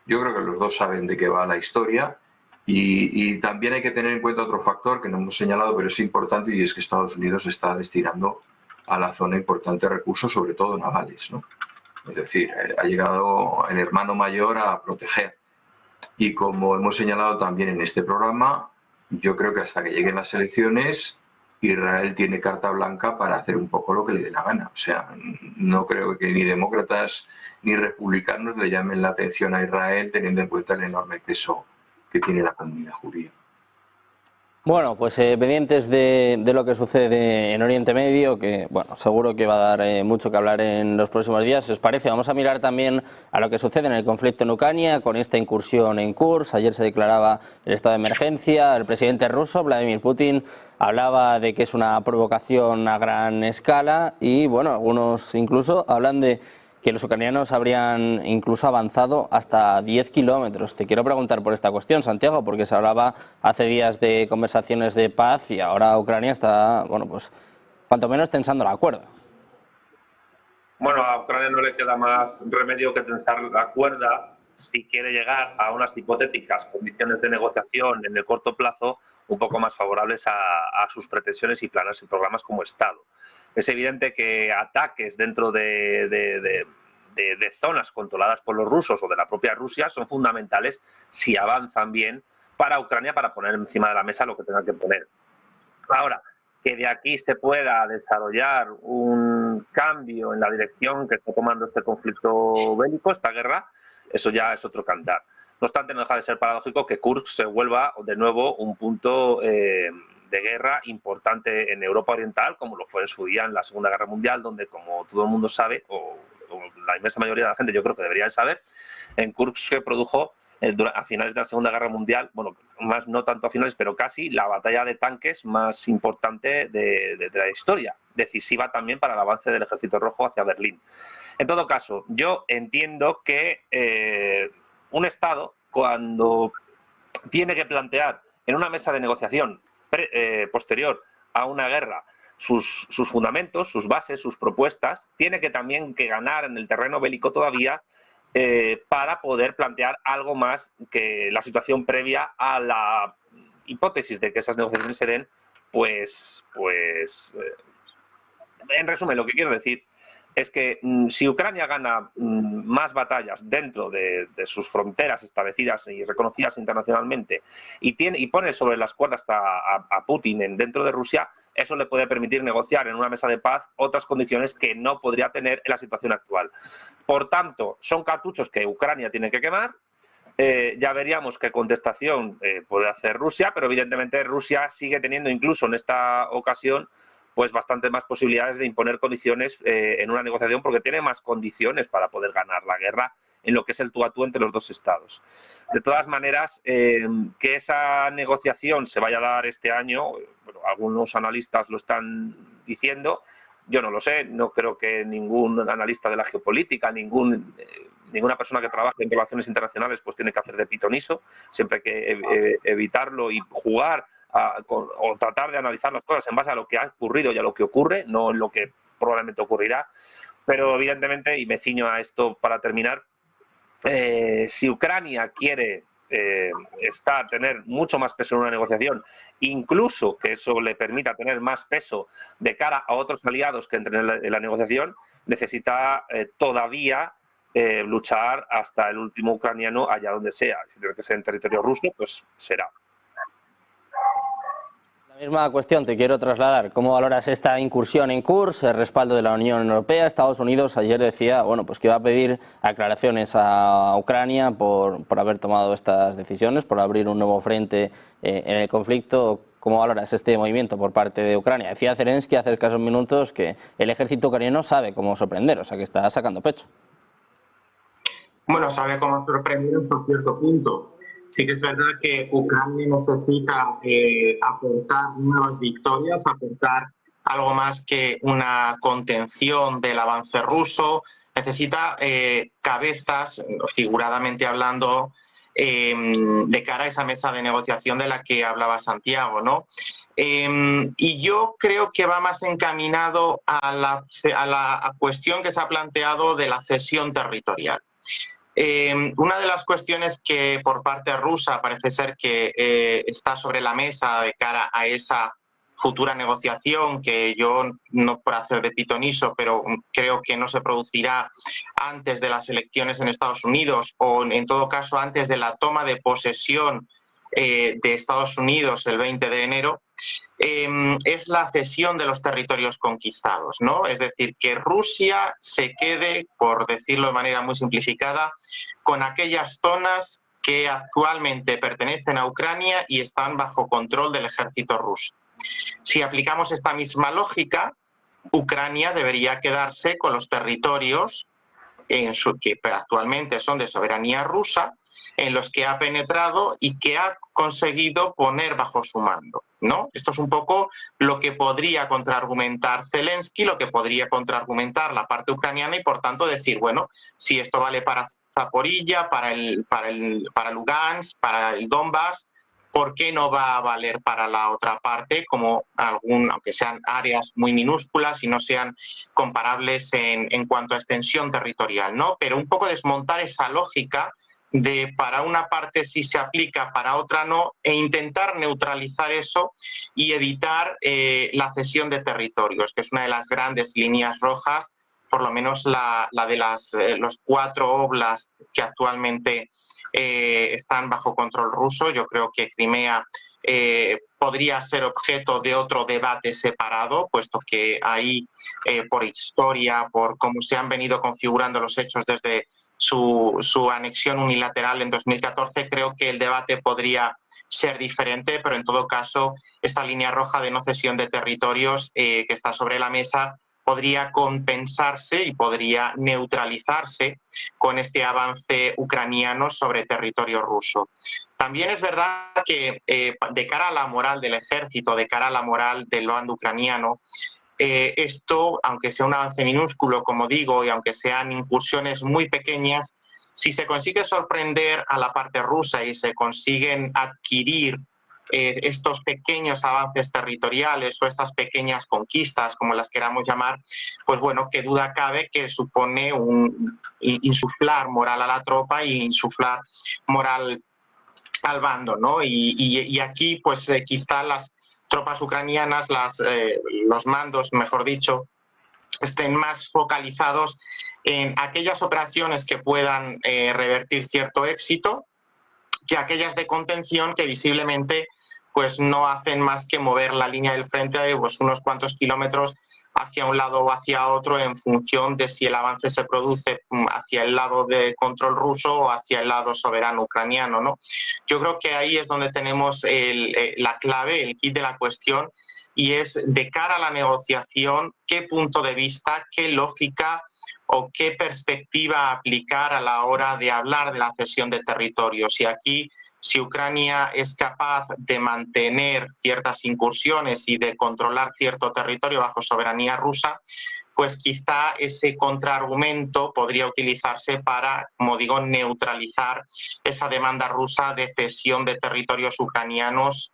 Yo creo que los dos saben de qué va la historia. Y también hay que tener en cuenta otro factor que no hemos señalado, pero es importante, y es que Estados Unidos está destinando a la zona importantes recursos, sobre todo navales, ¿no? Es decir, ha llegado el hermano mayor a proteger. Y como hemos señalado también en este programa, yo creo que hasta que lleguen las elecciones, Israel tiene carta blanca para hacer un poco lo que le dé la gana. O sea, no creo que ni demócratas ni republicanos le llamen la atención a Israel, teniendo en cuenta el enorme peso que tiene la comunidad judía. Bueno, pues pendientes de lo que sucede en Oriente Medio, que bueno, seguro que va a dar mucho que hablar en los próximos días. Si os parece, vamos a mirar también a lo que sucede en el conflicto en Ucrania, con esta incursión en Kursk. Ayer se declaraba el estado de emergencia. El presidente ruso, Vladimir Putin, hablaba de que es una provocación a gran escala y bueno, algunos incluso hablan de que los ucranianos habrían incluso avanzado hasta 10 kilómetros. Te quiero preguntar por esta cuestión, Santiago, porque se hablaba hace días de conversaciones de paz y ahora Ucrania está, bueno, pues cuanto menos tensando la cuerda. Bueno, a Ucrania no le queda más remedio que tensar la cuerda si quiere llegar a unas hipotéticas condiciones de negociación en el corto plazo un poco más favorables a sus pretensiones y planes y programas como Estado. Es evidente que ataques dentro de zonas controladas por los rusos o de la propia Rusia son fundamentales si avanzan bien para Ucrania, para poner encima de la mesa lo que tenga que poner. Ahora, que de aquí se pueda desarrollar un un cambio en la dirección que está tomando este conflicto bélico, esta guerra, eso ya es otro cantar. No obstante, no deja de ser paradójico que Kursk se vuelva de nuevo un punto de guerra importante en Europa Oriental, como lo fue en su día en la Segunda Guerra Mundial, donde, como todo el mundo sabe, o la inmensa mayoría de la gente yo creo que debería de saber, en Kursk se produjo a finales de la Segunda Guerra Mundial, bueno, más no tanto a finales, pero casi, la batalla de tanques más importante de la historia, decisiva también para el avance del Ejército Rojo hacia Berlín. En todo caso, yo entiendo que un Estado, cuando tiene que plantear en una mesa de negociación posterior a una guerra sus fundamentos, sus bases, sus propuestas, tiene que también ganar en el terreno bélico todavía para poder plantear algo más que la situación previa a la hipótesis de que esas negociaciones se den, en resumen, lo que quiero decir es que si Ucrania gana más batallas dentro de sus fronteras establecidas y reconocidas internacionalmente y pone sobre las cuerdas a Putin dentro de Rusia, eso le puede permitir negociar en una mesa de paz otras condiciones que no podría tener en la situación actual. Por tanto, son cartuchos que Ucrania tiene que quemar. Ya veríamos qué contestación puede hacer Rusia, pero evidentemente Rusia sigue teniendo incluso en esta ocasión pues bastantes más posibilidades de imponer condiciones en una negociación, porque tiene más condiciones para poder ganar la guerra en lo que es el tú a tú entre los dos estados. De todas maneras, que esa negociación se vaya a dar este año, bueno, algunos analistas lo están diciendo, yo no lo sé, no creo que ningún analista de la geopolítica, ninguna persona que trabaje en relaciones internacionales pues tiene que hacer de pitoniso, siempre hay que evitarlo y jugar o tratar de analizar las cosas en base a lo que ha ocurrido y a lo que ocurre, no en lo que probablemente ocurrirá. Pero evidentemente, y me ciño a esto para terminar, si Ucrania quiere tener mucho más peso en una negociación, incluso que eso le permita tener más peso de cara a otros aliados que entren en la negociación, necesita todavía luchar hasta el último ucraniano allá donde sea. Si tiene que ser en territorio ruso, pues será. La misma cuestión te quiero trasladar. ¿Cómo valoras esta incursión en Kursk, el respaldo de la Unión Europea? Estados Unidos ayer decía bueno, pues que iba a pedir aclaraciones a Ucrania por haber tomado estas decisiones, por abrir un nuevo frente en el conflicto. ¿Cómo valoras este movimiento por parte de Ucrania? Decía Zelensky hace escasos minutos que el ejército ucraniano sabe cómo sorprender, o sea que está sacando pecho. Bueno, sabe cómo sorprender hasta cierto punto. Sí que es verdad que Ucrania necesita aportar nuevas victorias, aportar algo más que una contención del avance ruso. Necesita cabezas, figuradamente hablando, de cara a esa mesa de negociación de la que hablaba Santiago, ¿no? Y yo creo que va más encaminado a la cuestión que se ha planteado de la cesión territorial. Una de las cuestiones que por parte rusa parece ser que está sobre la mesa de cara a esa futura negociación, que yo no por hacer de pitoniso, pero creo que no se producirá antes de las elecciones en Estados Unidos o en todo caso antes de la toma de posesión de Estados Unidos el 20 de enero, es la cesión de los territorios conquistados, ¿no? Es decir, que Rusia se quede, por decirlo de manera muy simplificada, con aquellas zonas que actualmente pertenecen a Ucrania y están bajo control del ejército ruso. Si aplicamos esta misma lógica, Ucrania debería quedarse con los territorios que actualmente son de soberanía rusa, en los que ha penetrado y que ha conseguido poner bajo su mando, ¿no? Esto es un poco lo que podría contraargumentar Zelensky, lo que podría contraargumentar la parte ucraniana y por tanto decir, bueno, si esto vale para Zaporilla, para Lugansk, para el Donbass, ¿por qué no va a valer para la otra parte, como aunque sean áreas muy minúsculas y no sean comparables en cuanto a extensión territorial, ¿no? Pero un poco desmontar esa lógica de para una parte sí se aplica, para otra no, e intentar neutralizar eso y evitar la cesión de territorios, que es una de las grandes líneas rojas, por lo menos la de los 4 oblasts que actualmente están bajo control ruso. Yo creo que Crimea podría ser objeto de otro debate separado, puesto que ahí, por historia, por cómo se han venido configurando los hechos desde su anexión unilateral en 2014, creo que el debate podría ser diferente, pero en todo caso esta línea roja de no cesión de territorios que está sobre la mesa podría compensarse y podría neutralizarse con este avance ucraniano sobre territorio ruso. También es verdad que de cara a la moral del ejército, de cara a la moral del bando ucraniano, esto, aunque sea un avance minúsculo, como digo, y aunque sean incursiones muy pequeñas, si se consigue sorprender a la parte rusa y se consiguen adquirir estos pequeños avances territoriales o estas pequeñas conquistas, como las queramos llamar, pues bueno, qué duda cabe que supone un insuflar moral a la tropa y insuflar moral al bando, ¿no? Y aquí, pues quizá las tropas ucranianas, los mandos, mejor dicho, estén más focalizados en aquellas operaciones que puedan revertir cierto éxito que aquellas de contención que visiblemente pues no hacen más que mover la línea del frente pues, unos cuantos kilómetros hacia un lado o hacia otro en función de si el avance se produce hacia el lado de control ruso o hacia el lado soberano ucraniano, ¿no? Yo creo que ahí es donde tenemos la clave, el kit de la cuestión, y es de cara a la negociación qué punto de vista, qué lógica o qué perspectiva aplicar a la hora de hablar de la cesión de territorios. Y aquí, si Ucrania es capaz de mantener ciertas incursiones y de controlar cierto territorio bajo soberanía rusa, pues quizá ese contraargumento podría utilizarse para, como digo, neutralizar esa demanda rusa de cesión de territorios ucranianos,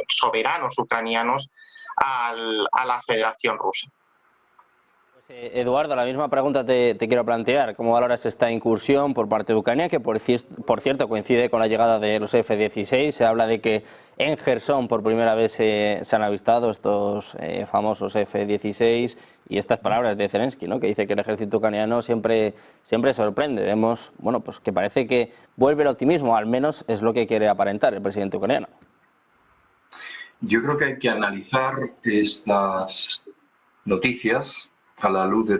soberanos ucranianos, a la Federación Rusa. Eduardo, la misma pregunta te quiero plantear. ¿Cómo valoras esta incursión por parte de Ucrania, que por cierto coincide con la llegada de los F-16? Se habla de que en Gerson por primera vez se han avistado estos famosos F-16 y estas palabras de Zelensky, ¿no?, que dice que el ejército ucraniano siempre sorprende. Vemos, bueno, pues que parece que vuelve el optimismo, al menos es lo que quiere aparentar el presidente ucraniano. Yo creo que hay que analizar estas noticias a la luz de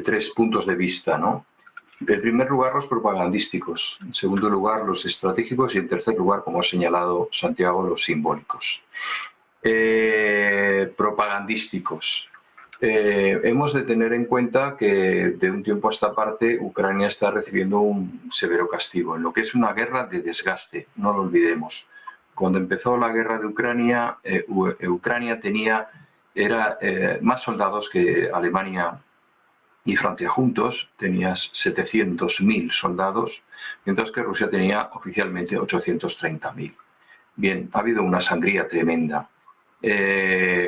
tres puntos de vista, ¿no? En primer lugar, los propagandísticos. En segundo lugar, los estratégicos. Y en tercer lugar, como ha señalado Santiago, los simbólicos. Propagandísticos. Hemos de tener en cuenta que de un tiempo a esta parte Ucrania está recibiendo un severo castigo en lo que es una guerra de desgaste, no lo olvidemos. Cuando empezó la guerra de Ucrania, Ucrania tenía más soldados que Alemania y Francia juntos, tenías 700.000 soldados, mientras que Rusia tenía oficialmente 830.000. Bien, ha habido una sangría tremenda.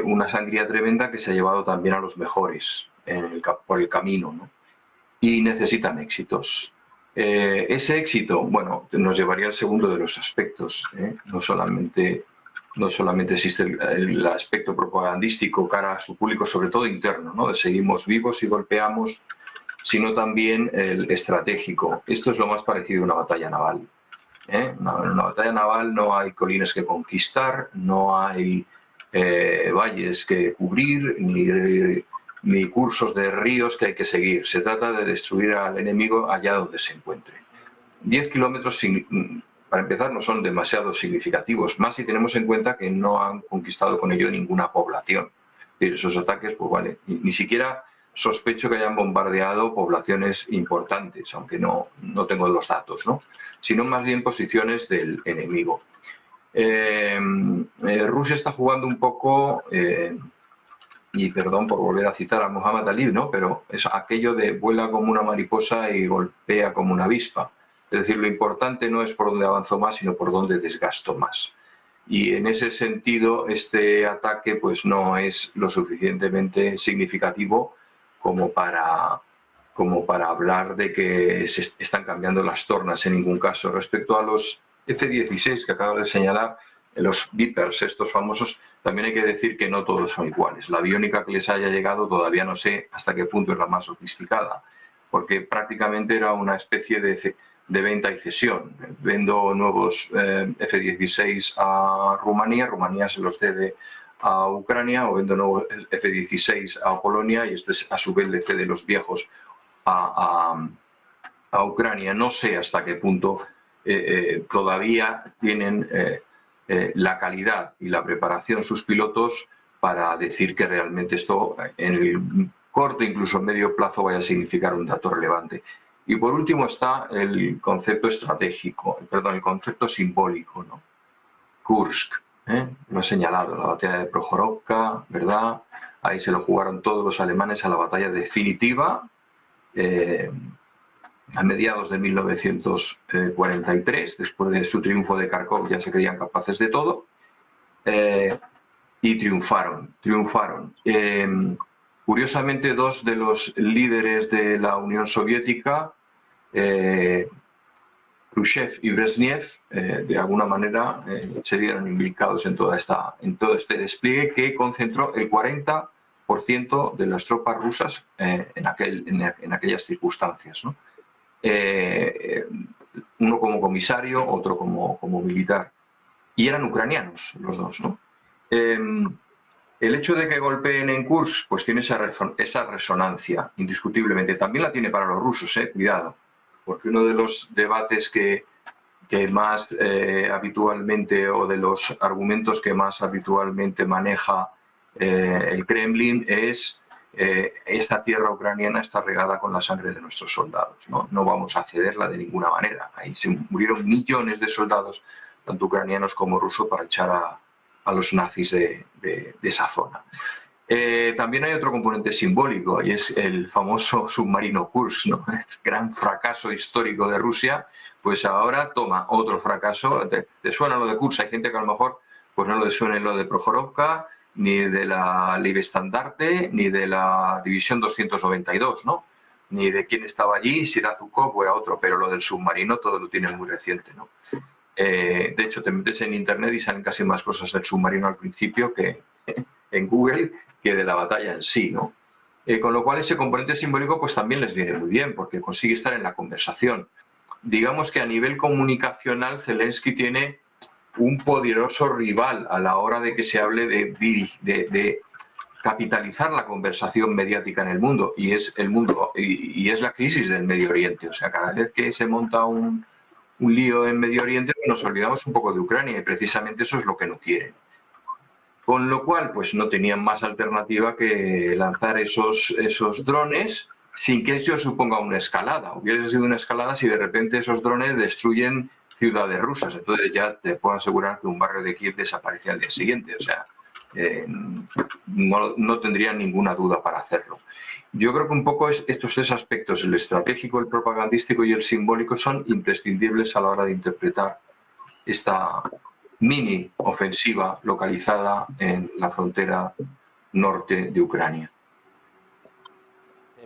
Una sangría tremenda que se ha llevado también a los mejores por el camino, ¿no? Y necesitan éxitos. Ese éxito, bueno, nos llevaría al segundo de los aspectos, ¿eh? No solamente existe el aspecto propagandístico cara a su público, sobre todo interno, ¿no?, de seguimos vivos y golpeamos, sino también el estratégico. Esto es lo más parecido a una batalla naval. En una batalla naval no hay colinas que conquistar, no hay valles que cubrir, ni cursos de ríos que hay que seguir. Se trata de destruir al enemigo allá donde se encuentre. 10 kilómetros, para empezar, no son demasiado significativos, más si tenemos en cuenta que no han conquistado con ello ninguna población. Es decir, esos ataques, pues vale, ni siquiera sospecho que hayan bombardeado poblaciones importantes, aunque no tengo los datos, ¿no?, sino más bien posiciones del enemigo. Rusia está jugando un poco, y perdón por volver a citar a Muhammad Ali, ¿no?, pero es aquello de vuela como una mariposa y golpea como una avispa. Es decir, lo importante no es por dónde avanzo más, sino por dónde desgasto más. Y en ese sentido, este ataque pues no es lo suficientemente significativo como para hablar de que se están cambiando las tornas en ningún caso. Respecto a los F-16 que acabo de señalar, los Vipers, estos famosos, también hay que decir que no todos son iguales. La aviónica que les haya llegado todavía no sé hasta qué punto es la más sofisticada, porque prácticamente era una especie venta y cesión. Vendo nuevos F-16 a Rumanía, Rumanía se los cede a Ucrania, o vendo nuevos F-16 a Polonia y a su vez le cede los viejos a Ucrania. No sé hasta qué punto todavía tienen la calidad y la preparación sus pilotos para decir que realmente esto en el corto, incluso medio plazo, vaya a significar un dato relevante. Y por último está el concepto estratégico, perdón, el concepto simbólico, ¿no? Kursk, lo he señalado, la batalla de Prokhorovka, ¿verdad? Ahí se lo jugaron todos los alemanes a la batalla definitiva, a mediados de 1943, después de su triunfo de Kharkov ya se creían capaces de todo, y triunfaron. Curiosamente, dos de los líderes de la Unión Soviética, Khrushchev y Brezhnev, de alguna manera se vieron implicados en todo este despliegue que concentró el 40% de las tropas rusas en aquellas circunstancias, ¿no? Uno como comisario, otro como militar. Y eran ucranianos los dos, ¿no? El hecho de que golpeen en Kursk pues tiene esa resonancia, indiscutiblemente. También la tiene para los rusos, cuidado, porque uno de los debates que más habitualmente, o de los argumentos que más habitualmente maneja el Kremlin es esta tierra ucraniana está regada con la sangre de nuestros soldados, ¿no? No vamos a cederla de ninguna manera. Ahí se murieron millones de soldados, tanto ucranianos como rusos, para echar a los nazis de esa zona. También hay otro componente simbólico, y es el famoso submarino Kursk, ¿no? El gran fracaso histórico de Rusia, pues ahora toma otro fracaso. ¿Te suena lo de Kursk? Hay gente que a lo mejor pues no le suena lo de Prokhorovka, ni de la Leibestandarte, ni de la División 292, ¿no? Ni de quién estaba allí, si era Zhukov o era otro, pero lo del submarino todo lo tiene muy reciente, ¿no? De hecho, te metes en internet y salen casi más cosas del submarino al principio que en Google, que de la batalla en sí, ¿no? Con lo cual ese componente simbólico pues también les viene muy bien, porque consigue estar en la conversación. Digamos que a nivel comunicacional Zelensky tiene un poderoso rival a la hora de que se hable de capitalizar la conversación mediática en el mundo, y es el mundo y es la crisis del Medio Oriente. O sea, cada vez que se monta un lío en Medio Oriente nos olvidamos un poco de Ucrania, y precisamente eso es lo que no quieren. Con lo cual, pues no tenían más alternativa que lanzar esos drones sin que ello suponga una escalada. Hubiera sido una escalada si de repente esos drones destruyen ciudades rusas. Entonces ya te puedo asegurar que un barrio de Kiev desaparecía al día siguiente. O sea, no tendrían ninguna duda para hacerlo. Yo creo que un poco estos tres aspectos, el estratégico, el propagandístico y el simbólico, son imprescindibles a la hora de interpretar esta mini ofensiva localizada en la frontera norte de Ucrania.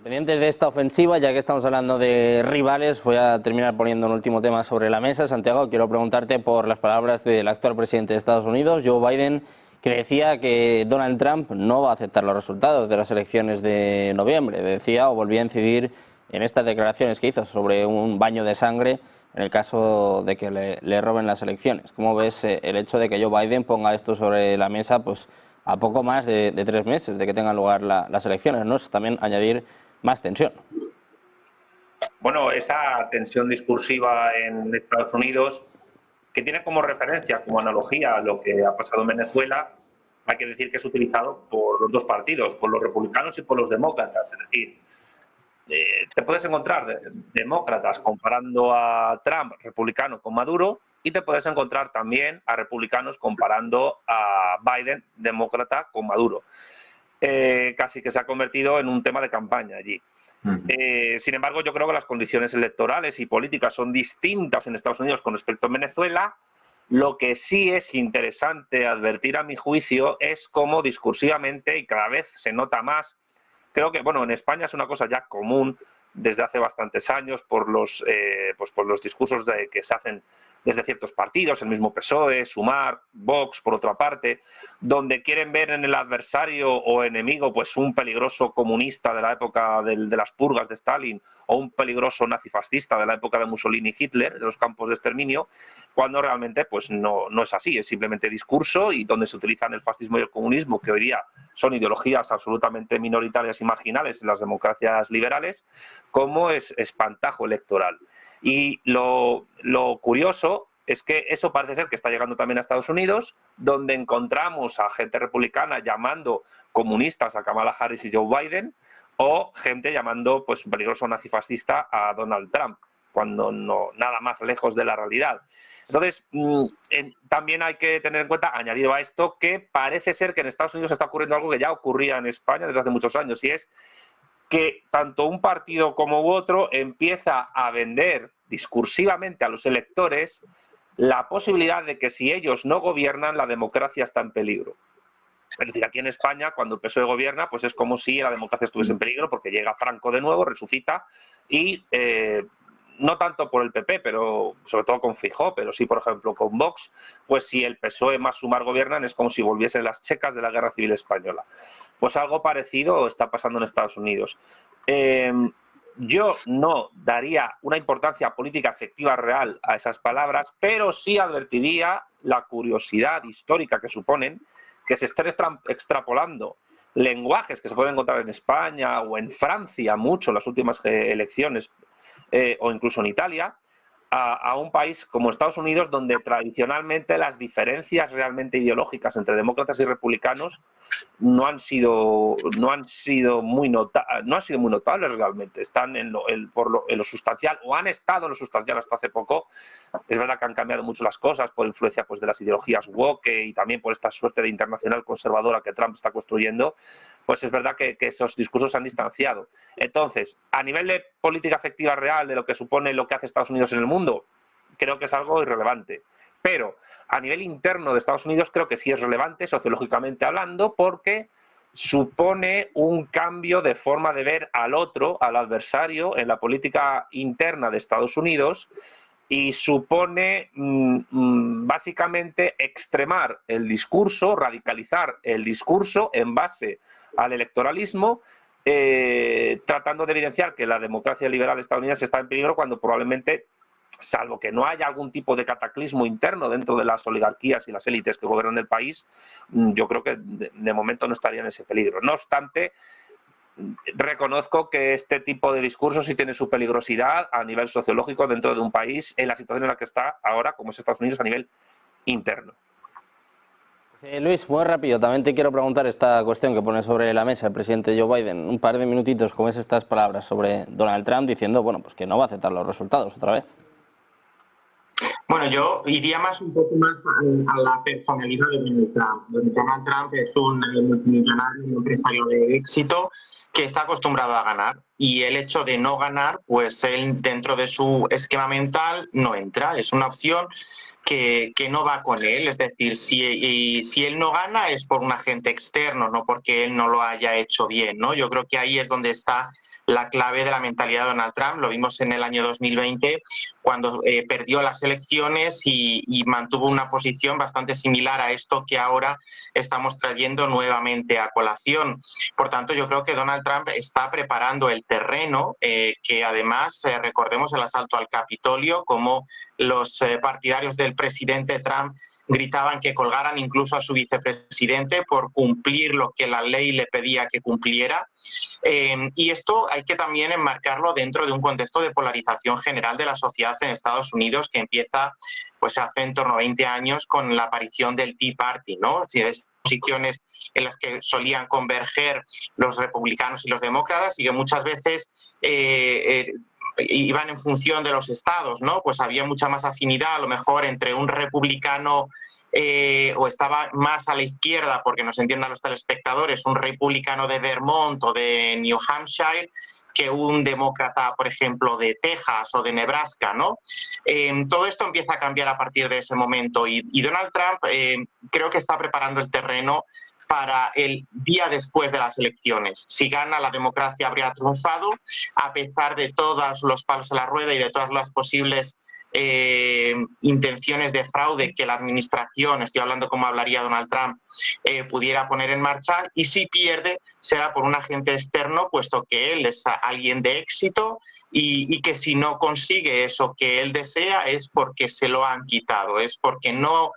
Pendientes de esta ofensiva, ya que estamos hablando de rivales, voy a terminar poniendo un último tema sobre la mesa. Santiago, quiero preguntarte por las palabras del actual presidente de Estados Unidos, Joe Biden, que decía que Donald Trump no va a aceptar los resultados de las elecciones de noviembre. Decía, o volvía a incidir en estas declaraciones que hizo sobre un baño de sangre en el caso de que le roben las elecciones. ¿Cómo ves el hecho de que Joe Biden ponga esto sobre la mesa pues a poco más de 3 meses de que tengan lugar las elecciones, ¿no? Es también añadir más tensión. Bueno, esa tensión discursiva en Estados Unidos, que tiene como referencia, como analogía a lo que ha pasado en Venezuela, hay que decir que es utilizado por los dos partidos, por los republicanos y por los demócratas. Es decir, te puedes encontrar demócratas comparando a Trump, republicano, con Maduro, y te puedes encontrar también a republicanos comparando a Biden, demócrata, con Maduro. Casi que se ha convertido en un tema de campaña allí. Sin embargo, yo creo que las condiciones electorales y políticas son distintas en Estados Unidos con respecto a Venezuela. Lo que sí es interesante advertir, a mi juicio, es cómo discursivamente, y cada vez se nota más, creo que, bueno, en España es una cosa ya común desde hace bastantes años por los discursos que se hacen desde ciertos partidos, el mismo PSOE, Sumar, Vox, por otra parte, donde quieren ver en el adversario o enemigo pues un peligroso comunista de la época de las purgas de Stalin o un peligroso nazifascista de la época de Mussolini y Hitler, de los campos de exterminio, cuando realmente pues no es así, es simplemente discurso, y donde se utilizan el fascismo y el comunismo, que hoy día son ideologías absolutamente minoritarias y marginales en las democracias liberales, como espantajo electoral. Y lo curioso es que eso parece ser que está llegando también a Estados Unidos, donde encontramos a gente republicana llamando comunistas a Kamala Harris y Joe Biden, o gente llamando pues peligroso nazifascista a Donald Trump, cuando no nada más lejos de la realidad. Entonces, también hay que tener en cuenta, añadido a esto, que parece ser que en Estados Unidos está ocurriendo algo que ya ocurría en España desde hace muchos años, y es que tanto un partido como otro empieza a vender discursivamente a los electores la posibilidad de que si ellos no gobiernan, la democracia está en peligro. Es decir, aquí en España, cuando el PSOE gobierna, pues es como si la democracia estuviese en peligro, porque llega Franco de nuevo, resucita, y no tanto por el PP, pero sobre todo con Feijóo, pero sí, por ejemplo, con Vox, pues si el PSOE más Sumar gobiernan, es como si volviesen las checas de la Guerra Civil Española. Pues algo parecido está pasando en Estados Unidos. Yo no daría una importancia política efectiva real a esas palabras, pero sí advertiría la curiosidad histórica que suponen que se estén extrapolando lenguajes que se pueden encontrar en España o en Francia mucho en las últimas elecciones, o incluso en Italia, a un país como Estados Unidos, donde tradicionalmente las diferencias realmente ideológicas entre demócratas y republicanos no han sido muy notables realmente. Están en lo sustancial, o han estado en lo sustancial hasta hace poco. Es verdad que han cambiado mucho las cosas por influencia pues de las ideologías woke y también por esta suerte de internacional conservadora que Trump está construyendo. Pues es verdad que esos discursos se han distanciado. Entonces, a nivel de política efectiva real, de lo que supone lo que hace Estados Unidos en el mundo, creo que es algo irrelevante. Pero a nivel interno de Estados Unidos creo que sí es relevante, sociológicamente hablando, porque supone un cambio de forma de ver al otro, al adversario, en la política interna de Estados Unidos, y supone básicamente extremar el discurso, radicalizar el discurso en base al electoralismo, tratando de evidenciar que la democracia liberal estadounidense está en peligro cuando probablemente, salvo que no haya algún tipo de cataclismo interno dentro de las oligarquías y las élites que gobiernan el país, yo creo que de momento no estaría en ese peligro. No obstante, reconozco que este tipo de discursos sí tiene su peligrosidad a nivel sociológico dentro de un país en la situación en la que está ahora, como es Estados Unidos, a nivel interno. Luis, muy rápido, también te quiero preguntar esta cuestión que pone sobre la mesa el presidente Joe Biden. Un par de minutitos con estas palabras sobre Donald Trump diciendo, bueno, pues que no va a aceptar los resultados otra vez. Bueno, yo iría un poco más a la personalidad de Donald Trump. Donald Trump es un multimillonario, un empresario de éxito que está acostumbrado a ganar, y el hecho de no ganar, pues él dentro de su esquema mental no entra. Es una opción que no va con él, es decir, si él no gana es por un agente externo, no porque él no lo haya hecho bien, ¿no? Yo creo que ahí es donde está la clave de la mentalidad de Donald Trump. Lo vimos en el año 2020, cuando perdió las elecciones y mantuvo una posición bastante similar a esto que ahora estamos trayendo nuevamente a colación. Por tanto, yo creo que Donald Trump está preparando el terreno, que además, recordemos el asalto al Capitolio, como los partidarios del presidente Trump gritaban que colgaran incluso a su vicepresidente por cumplir lo que la ley le pedía que cumpliera. Y esto hay que también enmarcarlo dentro de un contexto de polarización general de la sociedad en Estados Unidos, que empieza pues hace en torno a 20 años con la aparición del Tea Party, ¿no? Si es posiciones en las que solían converger los republicanos y los demócratas, y que muchas veces iban en función de los estados, ¿no? Pues había mucha más afinidad a lo mejor entre un republicano o estaba más a la izquierda, porque nos entiendan los telespectadores, un republicano de Vermont o de New Hampshire, que un demócrata, por ejemplo, de Texas o de Nebraska, ¿no? Todo esto empieza a cambiar a partir de ese momento, y Donald Trump creo que está preparando el terreno para el día después de las elecciones. Si gana, la democracia habría triunfado, a pesar de todos los palos a la rueda y de todas las posibles intenciones de fraude que la administración, estoy hablando como hablaría Donald Trump, pudiera poner en marcha, y si pierde será por un agente externo, puesto que él es alguien de éxito y que si no consigue eso que él desea es porque se lo han quitado, es porque no,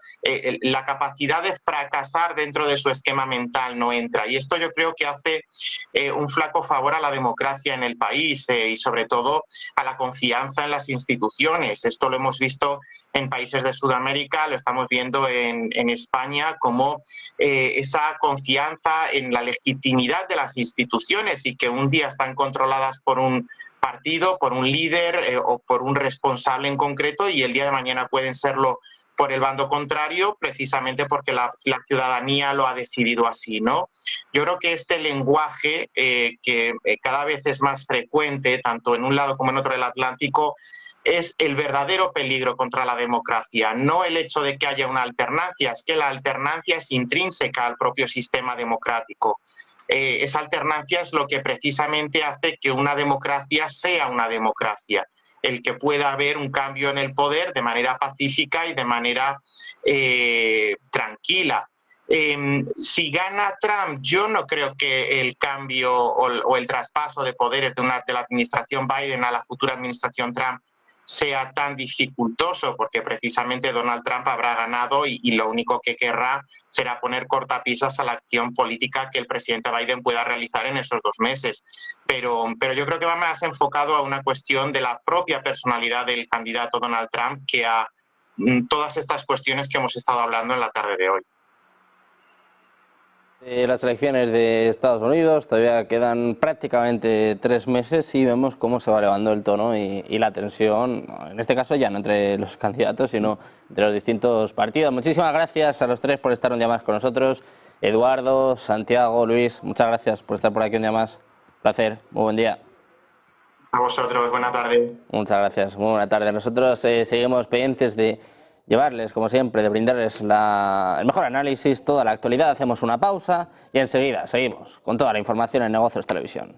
la capacidad de fracasar dentro de su esquema mental no entra, y esto yo creo que hace un flaco favor a la democracia en el país y sobre todo a la confianza en las instituciones. Esto lo hemos visto en países de Sudamérica, lo estamos viendo en España, como esa confianza en la legitimidad de las instituciones y que un día están controladas por un partido, por un líder o por un responsable en concreto, y el día de mañana pueden serlo por el bando contrario, precisamente porque la ciudadanía lo ha decidido así, ¿no? Yo creo que este lenguaje que cada vez es más frecuente, tanto en un lado como en otro del Atlántico, es el verdadero peligro contra la democracia, no el hecho de que haya una alternancia, es que la alternancia es intrínseca al propio sistema democrático. Esa alternancia es lo que precisamente hace que una democracia sea una democracia, el que pueda haber un cambio en el poder de manera pacífica y de manera tranquila. Si gana Trump, yo no creo que el cambio o el traspaso de poderes de la administración Biden a la futura administración Trump sea tan dificultoso, porque precisamente Donald Trump habrá ganado y lo único que querrá será poner cortapisas a la acción política que el presidente Biden pueda realizar en esos 2 meses. Pero yo creo que va más enfocado a una cuestión de la propia personalidad del candidato Donald Trump que a todas estas cuestiones que hemos estado hablando en la tarde de hoy. Las elecciones de Estados Unidos todavía quedan prácticamente 3 meses y vemos cómo se va elevando el tono y la tensión, en este caso ya no entre los candidatos, sino entre los distintos partidos. Muchísimas gracias a los 3 por estar un día más con nosotros. Eduardo, Santiago, Luis, muchas gracias por estar por aquí un día más. Un placer, muy buen día. A vosotros, buena tarde. Muchas gracias, muy buena tarde. Nosotros seguimos pendientes de llevarles, como siempre, de brindarles el mejor análisis, toda la actualidad. Hacemos una pausa y enseguida seguimos con toda la información en Negocios Televisión.